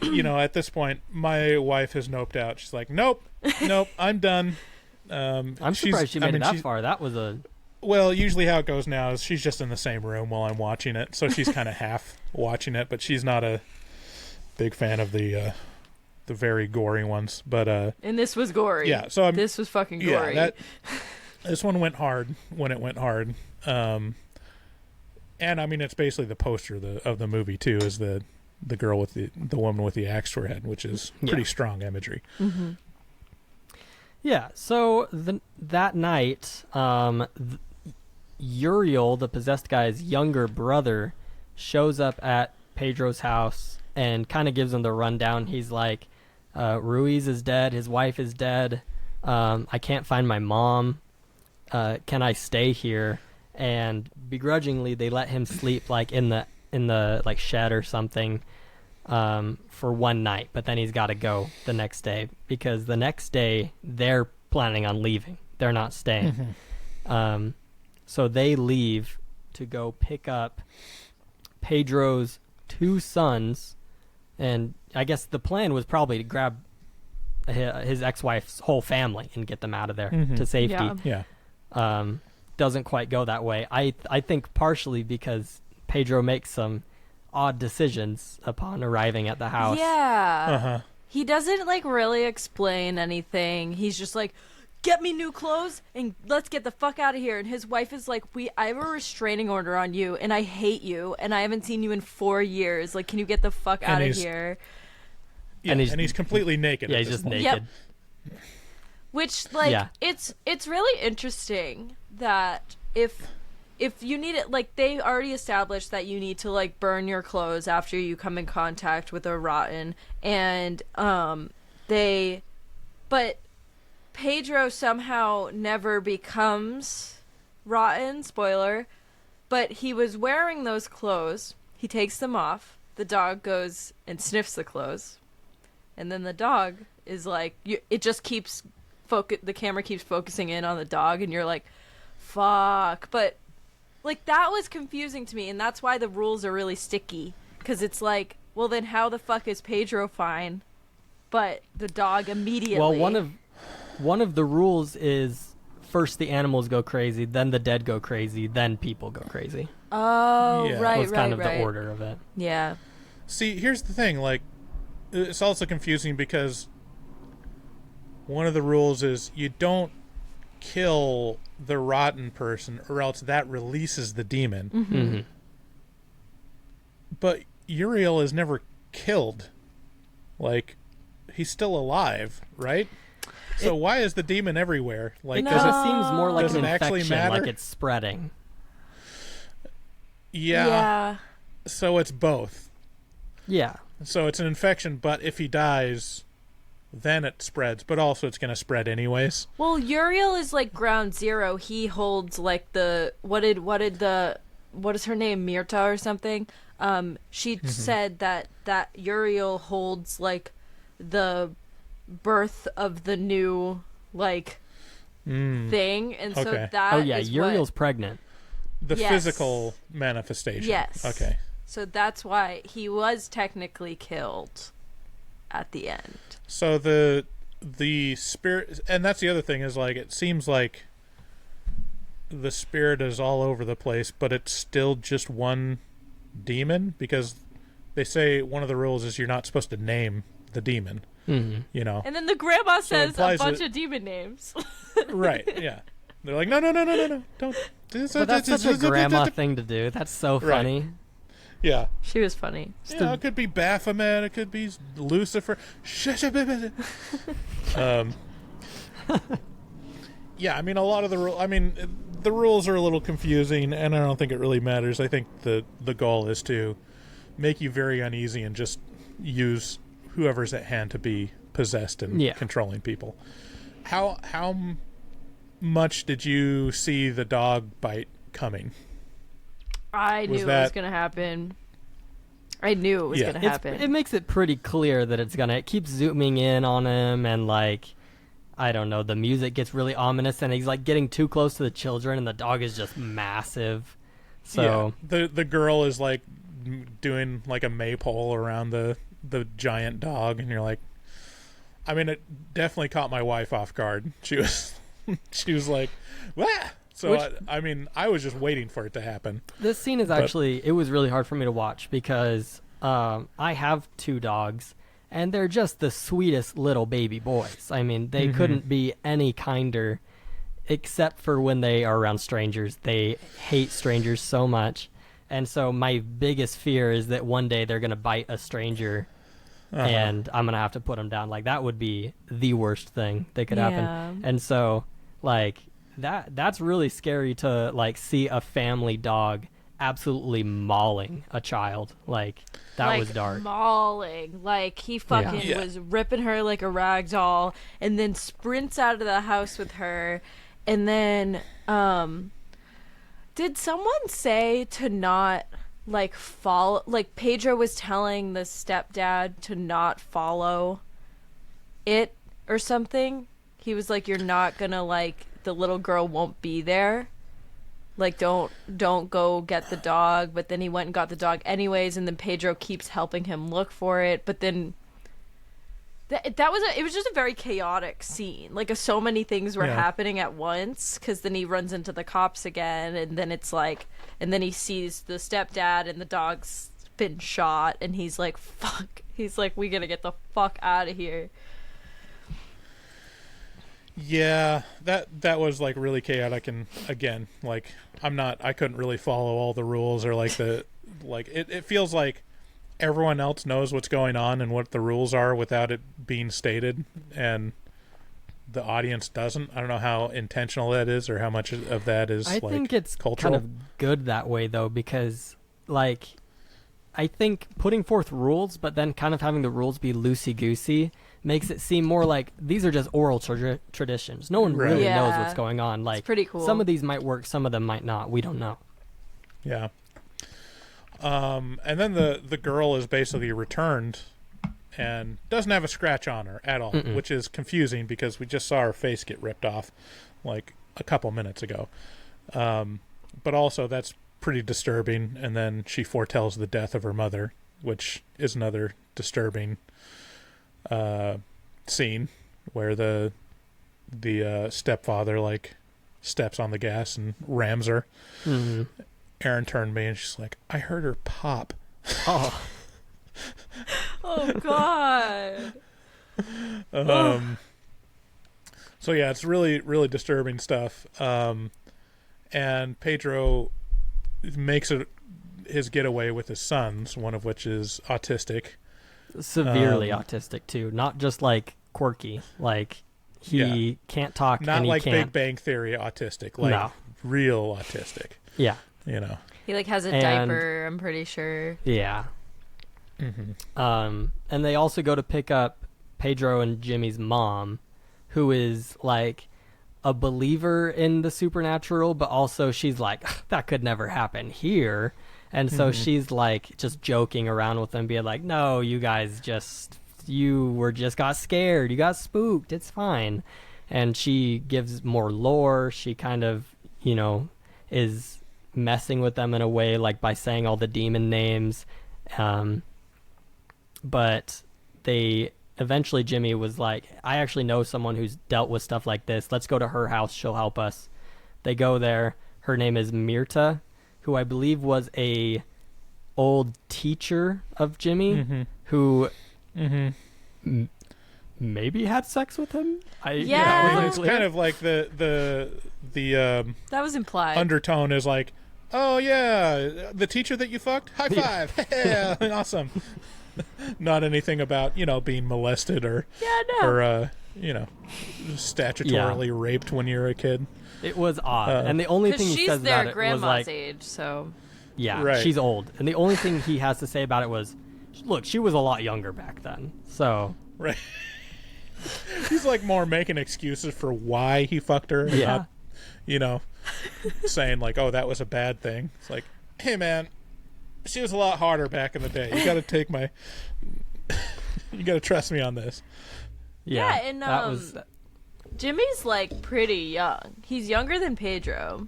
at this point, my wife has noped out. She's like, nope, I'm done. I'm surprised she made it that far. That was a. Well, usually how it goes now is she's just in the same room while I'm watching it, so she's kind of half watching it, but she's not a big fan of the very gory ones. But and this was gory. Yeah, so this was fucking gory. Yeah, this one went hard when it went hard. And I mean, it's basically the poster of the movie too. Is the girl with the woman with the axe to her head, which is pretty strong imagery. Mm-hmm. Yeah. So that night, Uriel, the possessed guy's younger brother, shows up at Pedro's house and kind of gives him the rundown. He's like, Ruiz is dead. His wife is dead. I can't find my mom. Can I stay here? And begrudgingly, they let him sleep like in the like shed or something for one night. But then he's got to go the next day because the next day they're planning on leaving. They're not staying. So they leave to go pick up Pedro's two sons. And I guess the plan was probably to grab his ex-wife's whole family and get them out of there to safety. Yeah. Doesn't quite go that way. I think partially because Pedro makes some odd decisions upon arriving at the house. Yeah. He doesn't like really explain anything. He's just like, get me new clothes and let's get the fuck out of here. And his wife is like, I have a restraining order on you and I hate you and I haven't seen you in 4 years. Like, can you get the fuck out of here? Yeah, and he's completely naked. Yeah, he's just naked. Yep. Which, like, it's really interesting that if you need it, like, they already established that you need to, like, burn your clothes after you come in contact with a rotten, and but Pedro somehow never becomes rotten, spoiler, but he was wearing those clothes, he takes them off, the dog goes and sniffs the clothes, and then the dog is like, it just keeps the camera keeps focusing in on the dog and you're like, fuck. But like, that was confusing to me, and that's why the rules are really sticky, because it's like, well, then how the fuck is Pedro fine but the dog immediately? Well, one of the rules is first the animals go crazy, then the dead go crazy, then people go crazy. Oh, yeah. right, was kind of right. the order of it. Yeah. See, here's the thing, like, it's also confusing because one of the rules is you don't kill the rotten person or else that releases the demon. But Uriel is never killed. Like, he's still alive, right? So why is the demon everywhere? Like, Because it seems more like does an it actually infection, matter? like it's spreading. Yeah. So it's both. Yeah. So it's an infection, but if he dies, then it spreads, but also it's going to spread anyways. Well, Uriel is like ground zero. He holds like the what is her name, Mirta or something? She said that Uriel holds like the birth of the new like thing, and so that Uriel's pregnant. The physical manifestation. Yes. Okay. So that's why he was technically killed at the end. So the spirit, and that's the other thing, is like, it seems like the spirit is all over the place, but it's still just one demon, because they say one of the rules is you're not supposed to name the demon. You know. And then the grandma says a bunch that, of demon names. Right, yeah. They're like, no, don't. But that's such a grandma thing to do. That's so funny. Right. Yeah. She was funny. Yeah, it could be Baphomet, it could be Lucifer. Yeah, I mean, a lot of the the rules are a little confusing, and I don't think it really matters. I think the goal is to make you very uneasy and just use whoever's at hand to be possessed and controlling people. How much did you see the dog bite coming? I knew it was going to happen. I knew it was going to happen. It makes it pretty clear that it's going to... It keeps zooming in on him, and, like, I don't know, the music gets really ominous, and he's, like, getting too close to the children, and the dog is just massive. So the girl is, like, doing, like, a maypole around the giant dog, and you're like... I mean, it definitely caught my wife off guard. She was like, "Wah!" So, I mean, I was just waiting for it to happen. This scene is actually, it was really hard for me to watch because I have 2 dogs, and they're just the sweetest little baby boys. I mean, they couldn't be any kinder, except for when they are around strangers. They hate strangers so much. And so my biggest fear is that one day they're going to bite a stranger, and I'm going to have to put them down. Like, that would be the worst thing that could happen. And so, like... That's really scary to, like, see a family dog absolutely mauling a child. Like, that was dark. Mauling. Like, he fucking was ripping her like a rag doll, and then sprints out of the house with her. And then, did someone say to not, like, follow... Like, Pedro was telling the stepdad to not follow it or something? He was like, you're not gonna, like... the little girl won't be there, like don't go get the dog. But then he went and got the dog anyways, and then Pedro keeps helping him look for it. But then it was just a very chaotic scene. Like, so many things were happening at once, because then he runs into the cops again, and then it's like, and then he sees the stepdad and the dog's been shot, and he's like, fuck, he's like, we gotta get the fuck out of here. Yeah, that was, like, really chaotic, and again, like, I couldn't really follow all the rules, or, like, it feels like everyone else knows what's going on and what the rules are without it being stated, and the audience doesn't. I don't know how intentional that is, or how much of that is, I think it's cultural. kind of good that way, though, because, like, I think putting forth rules, but then kind of having the rules be loosey-goosey makes it seem more like these are just oral traditions. No one really knows what's going on. Like, it's pretty cool. Some of these might work, some of them might not. We don't know. Yeah. And then the girl is basically returned and doesn't have a scratch on her at all, which is confusing because we just saw her face get ripped off like a couple minutes ago. But also that's pretty disturbing. And then she foretells the death of her mother, which is another disturbing scene where the stepfather, like, steps on the gas and rams her. Erin turned to me and she's like, I heard her pop. Oh. Oh, God. So yeah, it's really, really disturbing stuff. And Pedro makes his getaway with his sons, one of which is autistic. Severely autistic, too. Not just, like, quirky. Like, he can't talk, not and he like can't... Big Bang Theory autistic. Like, real autistic. Yeah. You know. He, like, has a diaper, I'm pretty sure. Yeah. And they also go to pick up Pedro and Jimmy's mom, who is, like, a believer in the supernatural, but also she's like, that could never happen here. And so she's, like, just joking around with them, being like, no, you guys got scared. You got spooked. It's fine. And she gives more lore. She kind of, you know, is messing with them in a way, like, by saying all the demon names. But eventually Jimmy was like, I actually know someone who's dealt with stuff like this. Let's go to her house. She'll help us. They go there. Her name is Mirta, who I believe was a old teacher of Jimmy, who maybe had sex with him. It's kind of like the that was implied. Undertone is like, oh yeah, the teacher that you fucked, high five, yeah, awesome. Not anything about, you know, being molested or or you know, statutorily raped when you're a kid. It was odd, and the only thing he she's says their about it was grandma's like, age, so yeah, Right. she's old, and the only thing he has to say about it was, look, she was a lot younger back then, so Right. He's like more making excuses for why he fucked her. And Yeah. Not, you know, saying like, oh, that was a bad thing. It's like, hey, man, she was a lot harder back in the day. You got to take my. You got to trust me on this. Yeah, and that was Jimmy's like pretty young. He's younger than Pedro,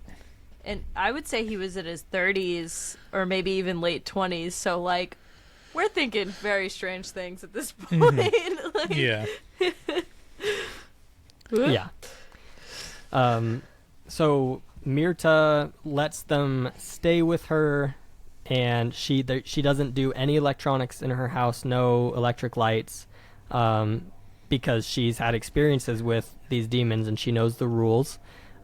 and I would say he was in his 30s or maybe even late 20s. So like, we're thinking very strange things at this point. Like, Yeah. yeah. So Mirta lets them stay with her, and she doesn't do any electronics in her house, no electric lights, because she's had experiences with these demons and she knows the rules.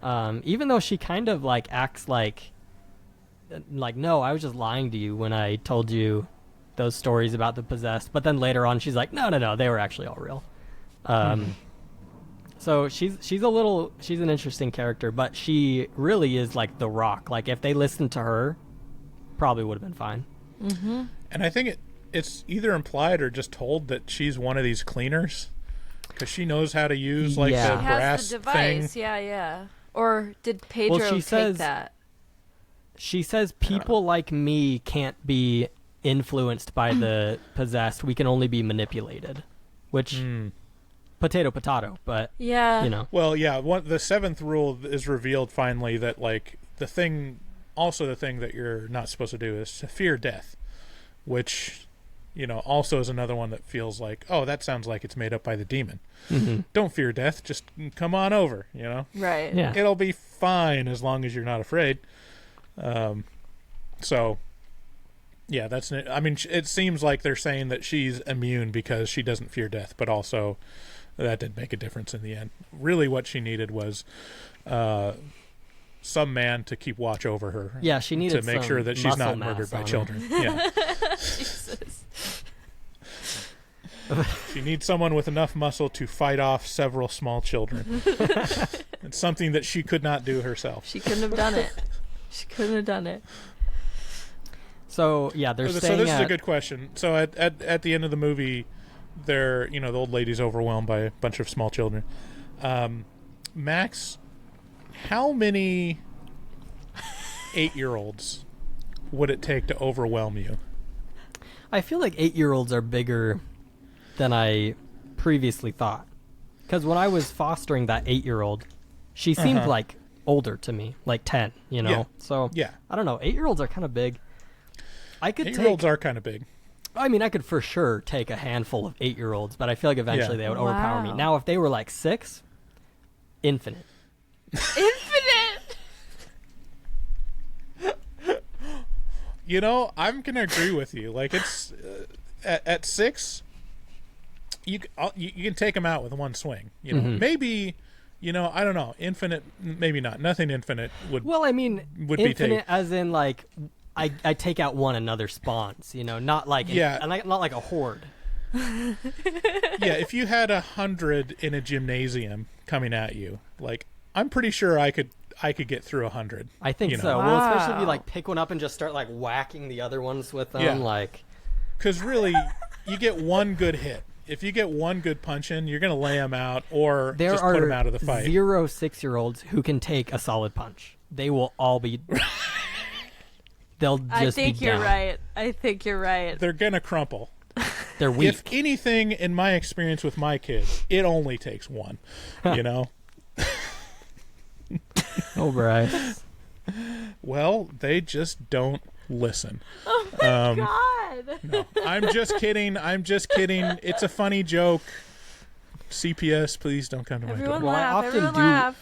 Even though she kind of like acts like no, I was just lying to you when I told you those stories about the possessed. But then later on, she's like, no, they were actually all real. So she's an interesting character, but she really is like the Rock. Like if they listened to her, probably would have been fine. Mm-hmm. And I think it's either implied or just told that she's one of these cleaners because she knows how to use like Yeah. the She brass has the device. thing. Yeah. Or did Pedro she take says- that? She says people like me can't be influenced by the possessed. We can only be manipulated, which potato, but Yeah. you know. Well, yeah. The seventh rule is revealed finally that like the thing that you're not supposed to do is to fear death, which, you know, also is another one that feels like, oh, that sounds like it's made up by the demon. Mm-hmm. Don't fear death. Just come on over. You know, Right. Yeah. it'll be fine as long as you're not afraid. So, yeah, that's. I mean, it seems like they're saying that she's immune because she doesn't fear death, but also that did make a difference in the end. Really, what she needed was some man to keep watch over her. Yeah, she needed to make some sure that she's muscle not mass murdered by on her. children. Yeah, Jesus. she needs someone with enough muscle to fight off several small children. It's something that she could not do herself. She couldn't have done it. She couldn't have done it. So yeah, they're So staying this is a at. good question. So at the end of the movie, they're, you know, the old lady's overwhelmed by a bunch of small children. Max, how many 8-year-olds would it take to overwhelm you? I feel like 8-year-olds are bigger than I previously thought. Because when I was fostering that 8-year-old, she seemed like older to me, like 10, you know? Yeah. So, Yeah. I don't know. 8-year-olds are kind of big. I could 8-year-olds take, are kind of big. I mean, I could for sure take a handful of 8-year-olds, but I feel like eventually they would overpower me. Wow. Now, if they were like 6, infinite. Infinite. You know, I'm gonna agree with you. Like it's at 6, you can take them out with one swing. You know, maybe, you know, I don't know, infinite, maybe not. Nothing infinite would. Well, I mean, Would be infinite as in like I take out one another spawns, you know, not like not like a horde. Yeah, if you had 100 in a gymnasium coming at you, like I'm pretty sure I could get through 100. I think you know? so. Well, especially if you Wow. like pick one up and just start like whacking the other ones with them, Yeah. like. Because really, you get one good hit. If you get one good punch in, you're gonna lay them out or There just are put them out of the fight. 0 6-year-olds who can take a solid punch. They will all be. They'll just I think be you're down. right. I think you're right. They're gonna crumple. They're weak. If anything, in my experience with my kids, it only takes one. You know. Oh, Bryce. Well, they just don't listen. Oh my god. No, I'm just kidding. It's a funny joke. CPS, please don't come to my Everyone door. Well, I laugh. often Everyone do- laugh.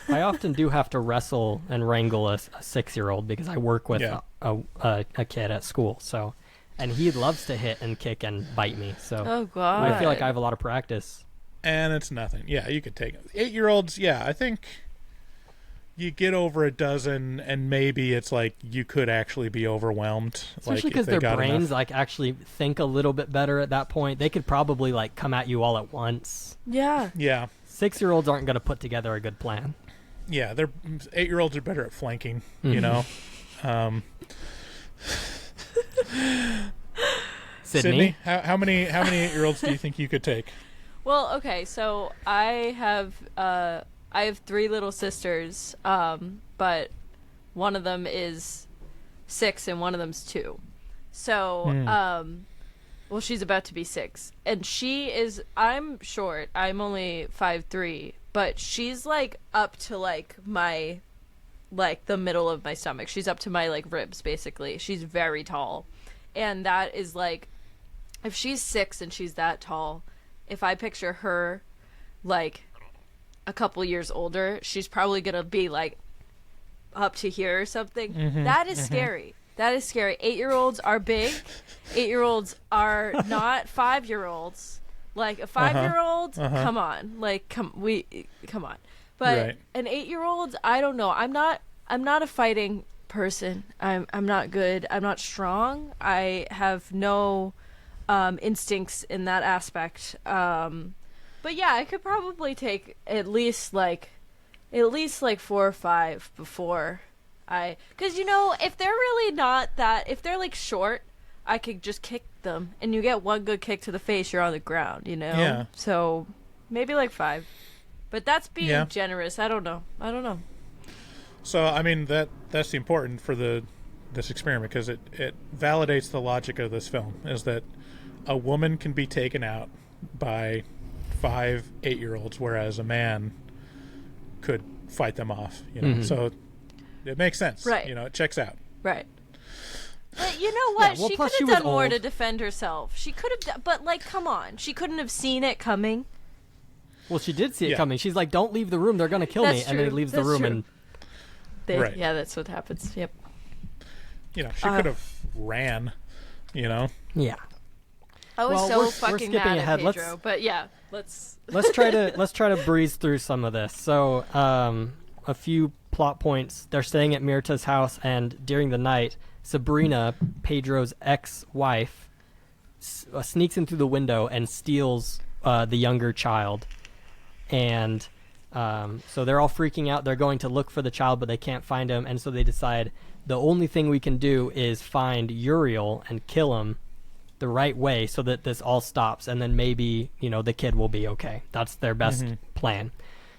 I often do have to wrestle and wrangle a 6-year-old because I work with Yeah. a kid at school. So, and he loves to hit and kick and bite me. So Oh god. I feel like I have a lot of practice. And it's nothing. Yeah, you could take it. 8-year-olds, yeah, I think you get over a dozen and maybe it's like you could actually be overwhelmed. Especially like, because if they their got brains enough. like actually think a little bit better at that point. They could probably like come at you all at once. Yeah. Yeah. 6-year-olds aren't going to put together a good plan. Yeah, they're 8-year-olds are better at flanking, you know. Sydney, how many 8-year-olds do you think you could take? Well, okay, so I have 3 little sisters, but one of them is 6 and one of them's 2. So, well, she's about to be 6, and I'm short. I'm only 5'3", but she's like up to like my, like the middle of my stomach. She's up to my like ribs, basically. She's very tall, and that is like, if she's 6 and she's that tall, if I picture her like a couple years older, she's probably gonna be like up to here or something. That is scary. That is scary. 8-year-olds are big. 8-year-olds are not 5-year-olds. Like a 5-year-old, come on. Like come on. But right. An 8-year-old, I don't know. I'm not a fighting person. I'm not good. I'm not strong. I have no instincts in that aspect. But yeah, I could probably take at least like 4 or 5 before because if they're really not that, if they're like short, I could just kick them, and you get one good kick to the face, you're on the ground, Yeah. So maybe like 5, but that's being generous. I don't know. So I mean that's important for this experiment, because it validates the logic of this film, is that a woman can be taken out by 5 8-year-olds, whereas a man could fight them off. So it makes sense. Right. It checks out. Right. But you know what? Yeah, well, she plus could she have was done more old. to defend herself. She could have, but like, come on, she couldn't have seen it coming. Well, she did see it Yeah. coming. She's like, "Don't leave the room. They're gonna kill me." That's And then he true. leaves That's the room, true. and Right. Yeah, that's what happens. Yep. She could have ran. yeah. I was Well, so we're fucking skipping mad ahead. at Pedro, but yeah, let's let's try to breeze through some of this. So, a few plot points. They're staying at Mirta's house, and during the night, Sabrina, Pedro's ex-wife, sneaks in through the window and steals the younger child. And so they're all freaking out. They're going to look for the child, but they can't find him. And so they decide the only thing we can do is find Uriel and kill him the right way so that this all stops. And then maybe, the kid will be okay. That's their best plan.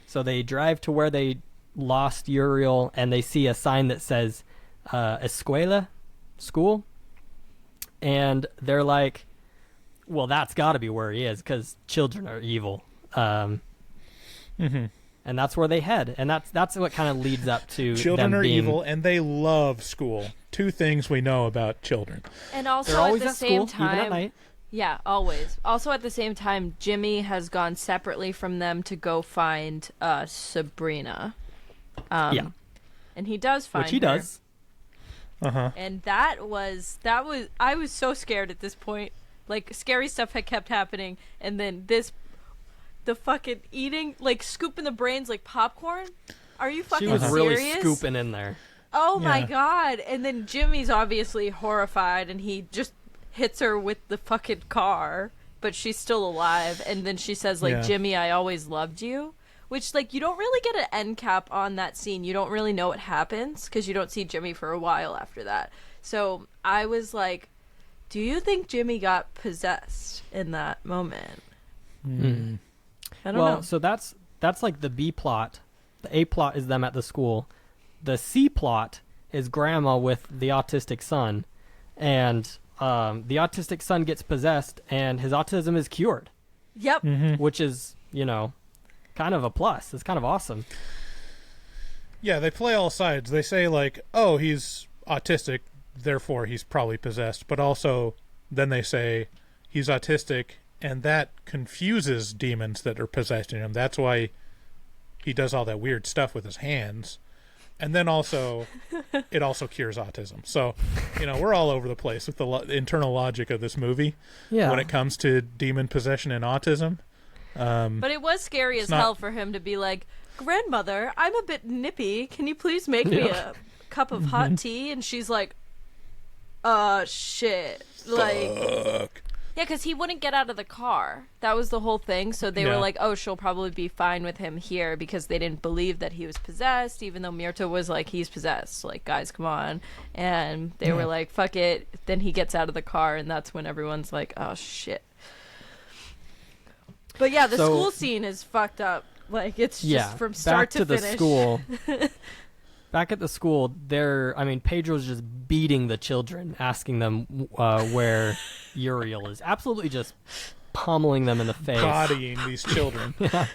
So they drive to where they lost Uriel, and they see a sign that says Escuela, school. And they're like, well, that's got to be where he is, because children are evil. And that's where they head, and that's what kind of leads up to Children them are being evil, and they love school. 2 things we know about children. and also They're always at the at same school, even at time, night. yeah, always. Also at the same time, Jimmy has gone separately from them to go find Sabrina. Yeah, And he does find which he her. does. And that was I was so scared at this point. Like, scary stuff had kept happening, and then the fucking eating, like scooping the brains like popcorn. Are you fucking She was serious? really scooping in there. Oh my Yeah. god. And then Jimmy's obviously horrified, and he just hits her with the fucking car, but she's still alive. And then she says, like, Yeah. Jimmy, I always loved you. Which, like, you don't really get an end cap on that scene. You don't really know what happens, because you don't see Jimmy for a while after that. So I was like, do you think Jimmy got possessed in that moment? I don't know. So that's like the B plot. The A plot is them at the school. The C plot is grandma with the autistic son, and the autistic son gets possessed, and his autism is cured, Yep. which is kind of a plus. It's kind of awesome. Yeah, they play all sides. They say, like, oh, he's autistic, therefore he's probably possessed. But also, then they say he's autistic, and that confuses demons that are possessing him. That's why he does all that weird stuff with his hands. And then also, it also cures autism. So, we're all over the place with the internal logic of this movie Yeah. when it comes to demon possession and autism. But it was scary as not- hell for him to be like, grandmother, I'm a bit nippy. Can you please make me a cup of hot tea? And she's like, shit. Like, Fuck. Yeah, because he wouldn't get out of the car. That was the whole thing. So they were like, oh, she'll probably be fine with him here because they didn't believe that he was possessed, even though Myrta was like, he's possessed. Like, guys, come on. And they were like, fuck it. Then he gets out of the car, and that's when everyone's like, oh, shit. But yeah, the school scene is fucked up. Like, it's just from start to finish. Back to the school. Back at the school, Pedro's just beating the children, asking them where Uriel is. Absolutely just pummeling them in the face. Bodying these children. Yeah.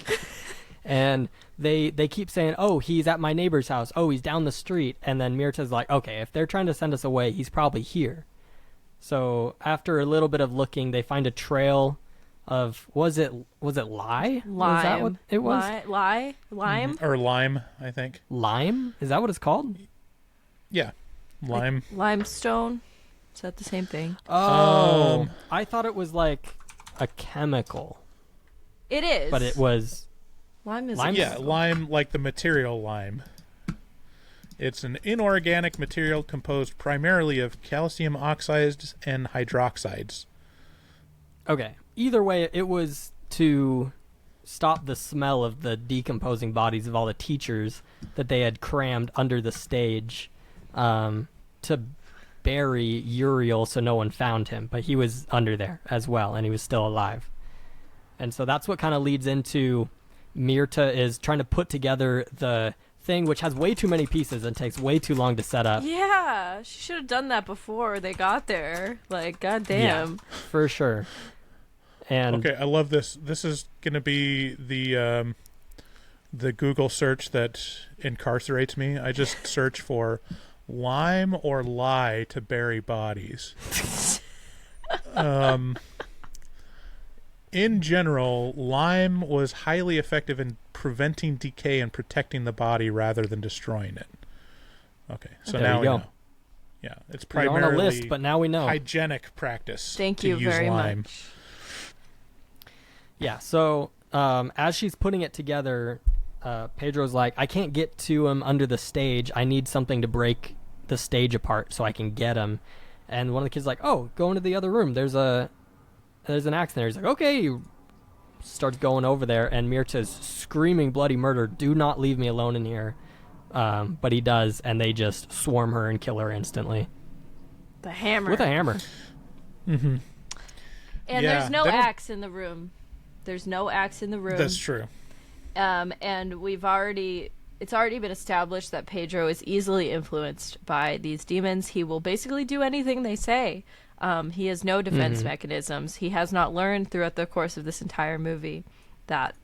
And they keep saying, oh, he's at my neighbor's house. Oh, he's down the street. And then Myrta's like, okay, if they're trying to send us away, he's probably here. So after a little bit of looking, they find a trail of, was it lye? Lime. Was that what it was? Lime? Or lime, I think. Lime? Is that what it's called? Yeah. Lime. Like limestone? Is that the same thing? Oh. I thought it was like a chemical. It is. But it was... Lime is... Yeah, lime, like the material lime. It's an inorganic material composed primarily of calcium oxides and hydroxides. Okay. Either way, it was to stop the smell of the decomposing bodies of all the teachers that they had crammed under the stage to bury Uriel so no one found him. But he was under there as well, and he was still alive. And so that's what kind of leads into Myrta is trying to put together the thing, which has way too many pieces and takes way too long to set up. Yeah, she should have done that before they got there. Like, goddamn. Yeah, for sure. And okay, I love this. This is going to be the Google search that incarcerates me. I just search for lime or lye to bury bodies. In general, lime was highly effective in preventing decay and protecting the body rather than destroying it. Okay, so there now you we go. know. Yeah, it's We're primarily on a list, but now we know. hygienic practice. Thank you to use very lime. much. Yeah, so as she's putting it together, Pedro's like, I can't get to him under the stage. I need something to break the stage apart so I can get him. And one of the kids is like, oh, go into the other room. There's an axe there. He's like, okay. He starts going over there, and Myrta's screaming bloody murder. Do not leave me alone in here. But he does, and they just swarm her and kill her instantly. The hammer. With a hammer. Mm-hmm. And Yeah, there's no that was- axe in the room. There's no axe in the room. That's true. And it's already been established that Pedro is easily influenced by these demons. He will basically do anything they say. He has no defense mechanisms. He has not learned throughout the course of this entire movie that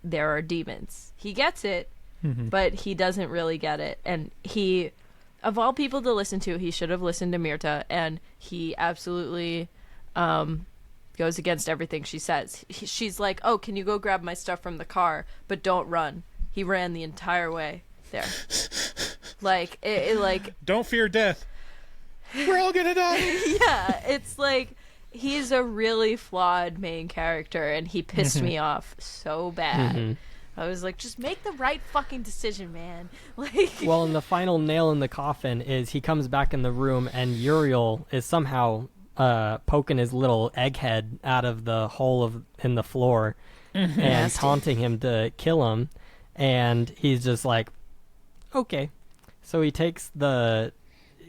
there are demons. He gets it, but he doesn't really get it. And he, of all people to listen to, he should have listened to Myrta, and he absolutely goes against everything she says. She's like, oh, can you go grab my stuff from the car, but don't run. He ran the entire way there. Like, Don't fear death. We're all gonna die. yeah, it's like he's a really flawed main character, and he pissed me off so bad. I was like, just make the right fucking decision, man. Like, Well, and the final nail in the coffin is he comes back in the room, and Uriel is somehow poking his little egghead out of the hole in the floor and taunting him to kill him. And he's just like, okay. So he takes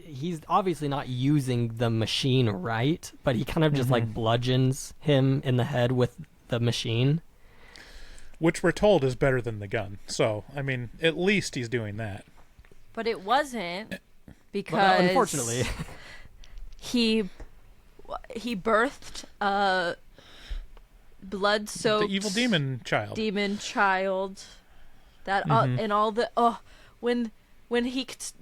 he's obviously not using the machine right, but he kind of just like bludgeons him in the head with the machine. Which we're told is better than the gun. So, I mean, at least he's doing that. but it wasn't because Well, unfortunately. he birthed a blood-soaked The evil demon child. that and all the when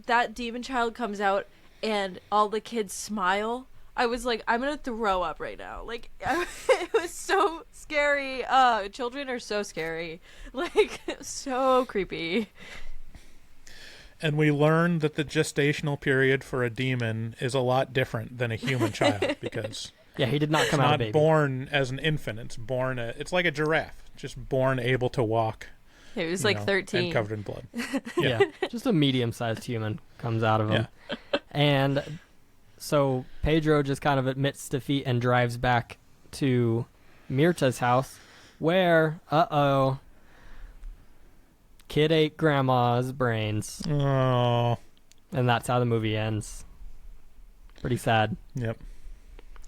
that demon child comes out and all the kids smile, I was like, I'm gonna throw up right now. Like, it was so scary. Children are so scary. Like, so creepy. And we learn that the gestational period for a demon is a lot different than a human child because Yeah, he did not it's come out a not baby. born as an infant. It's born. It's like a giraffe, just born able to walk. It was you like know, 13. and covered in blood. Yeah, just a medium-sized human comes out of him. And so Pedro just kind of admits defeat and drives back to Mirta's house where, kid ate grandma's brains. Oh. And that's how the movie ends. Pretty sad. Yep.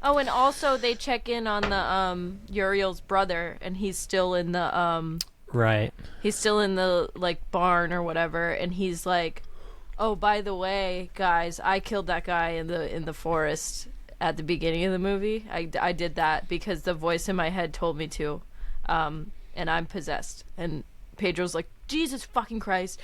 Oh, and also they check in on the Uriel's brother, and he's still in the Right. He's still in the like barn or whatever, and he's like, "Oh, by the way, guys, I killed that guy in the forest at the beginning of the movie. I did that because the voice in my head told me to, and I'm possessed." And Pedro's like, "Jesus fucking Christ!"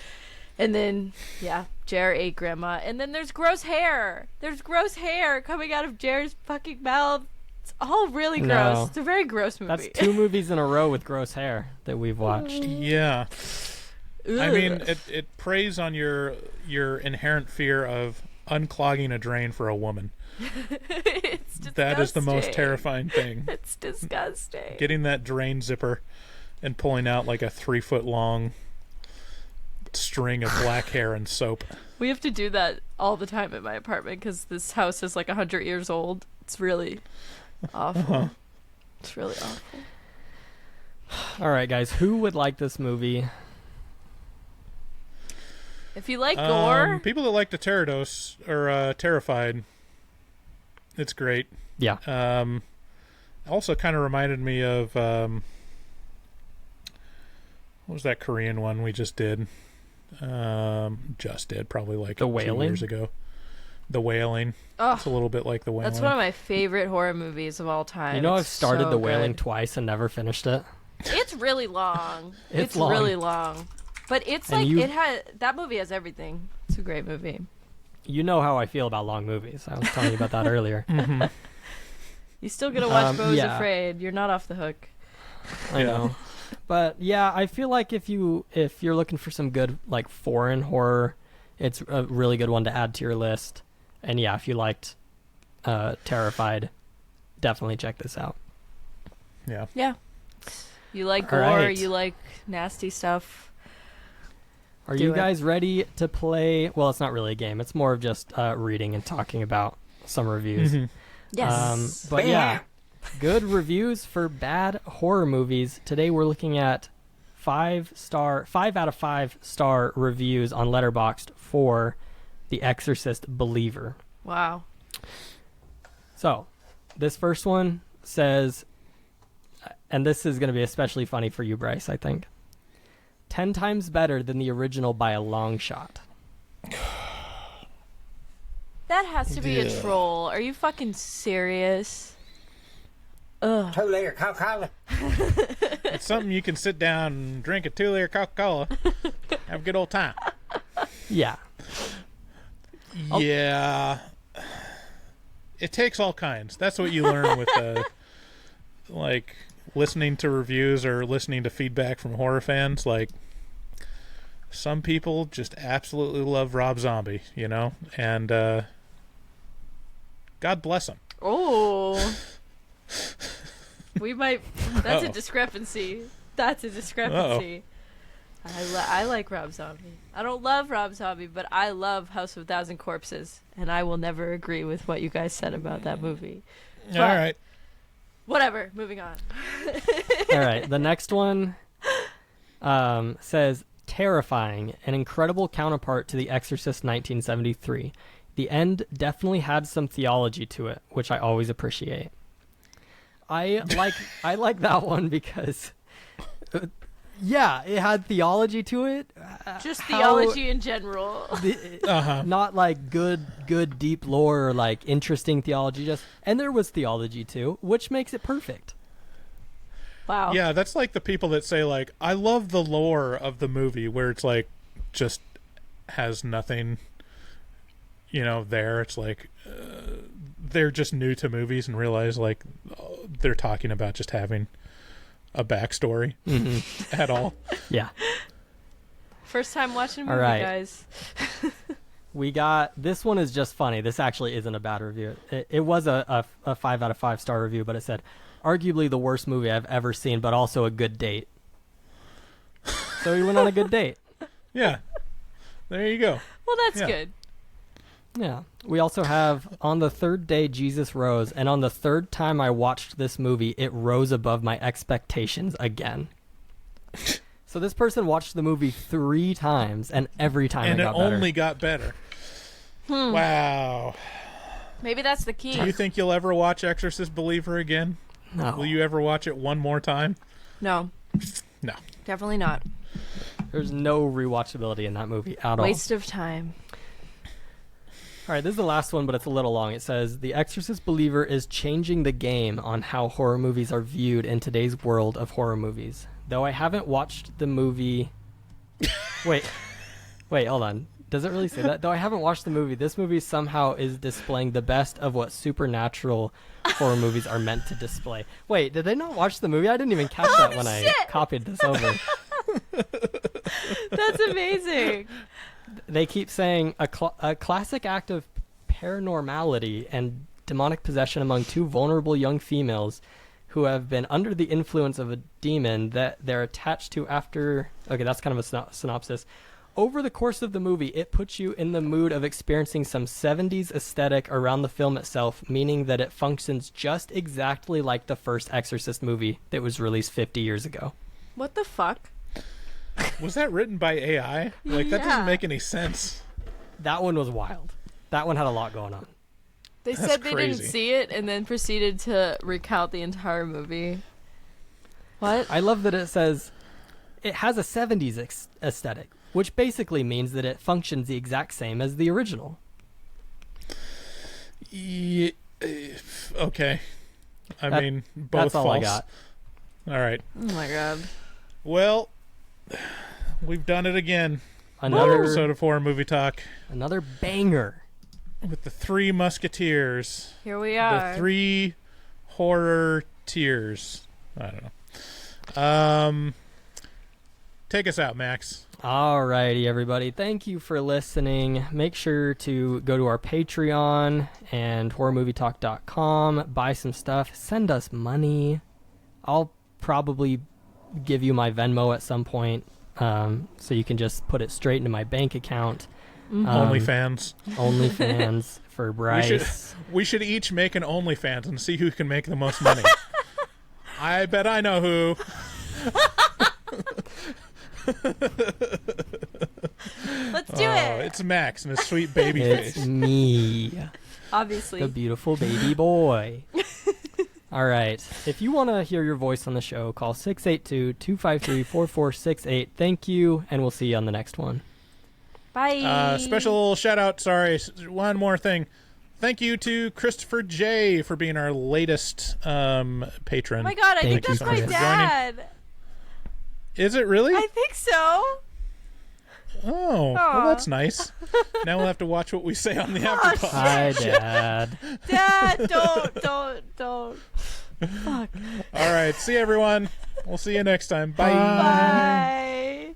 And then, yeah, Jer ate grandma, and then there's gross hair. There's gross hair coming out of Jer's fucking mouth. It's all really gross. No. It's a very gross movie. That's 2 movies in a row with gross hair that we've watched. Yeah. I Ugh. mean, it preys on your inherent fear of unclogging a drain for a woman. It's disgusting. That is the most terrifying thing. It's disgusting. Getting that drain zipper and pulling out like a 3-foot long string of black hair and soap. We have to do that all the time at my apartment because this house is like 100 years old. It's really awful. It's really awful. All right, guys, who would like this movie? If you like gore, People that like the Pterodos are terrified. It's great. Yeah. Also kind of reminded me of what was that Korean one we just did? Probably like The 2 Wailing? years ago. The Wailing. Ugh. It's a little bit like The Wailing. that's one of my favorite horror movies of all time. You know, I've It's started so The Wailing good. twice and never finished it. It's really long. It's long. really long. But it's And like that movie has everything. It's a great movie. You know how I feel about long movies. I was telling you about that earlier. You still gotta watch Bo's yeah. Afraid. You're not off the hook. I know. But yeah, I feel like if you're looking for some good like foreign horror, it's a really good one to add to your list. And yeah, if you liked Terrified, definitely check this out. Yeah. Yeah. You like All gore, right. you like nasty stuff. Are Do you it. guys ready to play? Well, it's not really a game. It's more of just reading and talking about some reviews. Yes. But yeah, good reviews for bad horror movies. Today we're looking at 5 out of 5 star reviews on Letterboxd for The Exorcist Believer. Wow. So, this first one says, and this is going to be especially funny for you, Bryce, I think. 10 times better than the original by a long shot. That has to be a troll. Are you fucking serious? Ugh. 2-liter Coca-Cola. It's something you can sit down and drink a 2-liter Coca-Cola. Have a good old time. Yeah. Yeah. It takes all kinds. That's what you learn with like listening to reviews or listening to feedback from horror fans. Like, some people just absolutely love Rob Zombie, you know? And God bless him. Oh. We might... That's a Uh-oh. discrepancy. That's a discrepancy. I like Rob Zombie. I don't love Rob Zombie, but I love House of a Thousand Corpses, and I will never agree with what you guys said about that movie. All right. Whatever. Moving on. All right. The next one says, terrifying, an incredible counterpart to The Exorcist 1973. The end definitely had some theology to it, which I always appreciate. I like that one because, yeah, it had theology to it. Just How- theology in general. Not like good deep lore or like interesting theology, and there was theology too, which makes it perfect. Wow. Yeah, that's like the people that say, like, I love the lore of the movie, where it's like just has nothing, you know, there. It's like they're just new to movies and realize, like, they're talking about just having a backstory at all. Yeah. First time watching a All movie, right. guys. We got, this one is just funny. This actually isn't a bad review. It was a 5 out of 5 star review, but it said, arguably the worst movie I've ever seen, but also a good date. So we went on a good date. Yeah. There you go. Well, that's Yeah. good. Yeah. We also have On the Third Day Jesus Rose, and on the third time I watched this movie, it rose above my expectations again. So this person watched the movie 3 times, and every time it got better. And it only got better. Wow. Maybe that's the key. Do you think you'll ever watch Exorcist Believer again? No. Will you ever watch it one more time? No. No. Definitely not. There's no rewatchability in that movie at all. Waste of time. All right, this is the last one, but it's a little long. It says, The Exorcist Believer is changing the game on how horror movies are viewed in today's world of horror movies. Though I haven't watched the movie... Wait, hold on. Does it really say that? Though I haven't watched the movie, this movie somehow is displaying the best of what supernatural horror movies are meant to display. Wait, did they not watch the movie? I didn't even catch that when I copied this over. That's amazing. They keep saying a classic act of paranormality and demonic possession among 2 vulnerable young females who have been under the influence of a demon that they're attached to after... Okay, that's kind of a synopsis. Over the course of the movie, it puts you in the mood of experiencing some 70s aesthetic around the film itself, meaning that it functions just exactly like the first Exorcist movie that was released 50 years ago. What the fuck? Was that written by AI? Like, that doesn't make any sense. That one was wild. That one had a lot going on. They That's said they crazy. didn't see it and then proceeded to recount the entire movie. What? I love that it says it has a 70s aesthetic, which basically means that it functions the exact same as the original. Okay. I mean, both that's all false. I got. All right. Oh my god. Well, we've done it again. Another episode of Horror Movie Talk Another banger. with the 3 Musketeers. Here we are. The 3 horror tiers. I don't know. Take us out, Max. Alrighty, everybody. Thank you for listening. Make sure to go to our Patreon and horrormovietalk.com. Buy some stuff. Send us money. I'll probably give you my Venmo at some point, so you can just put it straight into my bank account. OnlyFans. OnlyFans for Bryce. We should each make an OnlyFans and see who can make the most money. I bet I know who. Let's do it. It's Max and his sweet baby It's face. me, Obviously. the beautiful baby boy. All right. If you want to hear your voice on the show, call 682-253-4468. Thank you, and we'll see you on the next one. Bye. Special shout out. Sorry, one more thing. Thank you to Christopher J for being our latest patron. Oh my god, I think Thank you, that's my Chris. dad. Is it really? I think so. Oh, well, that's nice. Now we'll have to watch what we say on the afterpod. Hi, Dad. Dad, don't. Fuck. All right, see you, everyone. We'll see you next time. Bye. Bye.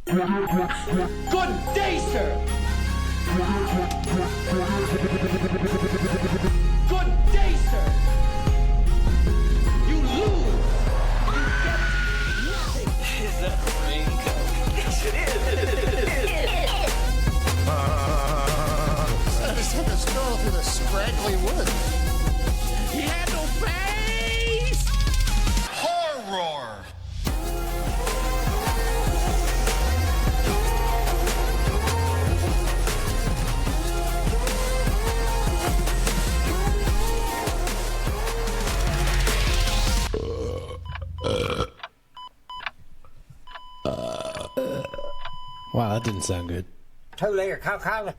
Good day, sir. Good day, sir. You lose. Is that raincoat? Yes, it is. I just took a stroll through the scraggly woods. He had no face. Horror! Wow, that didn't sound good. Too late, cow.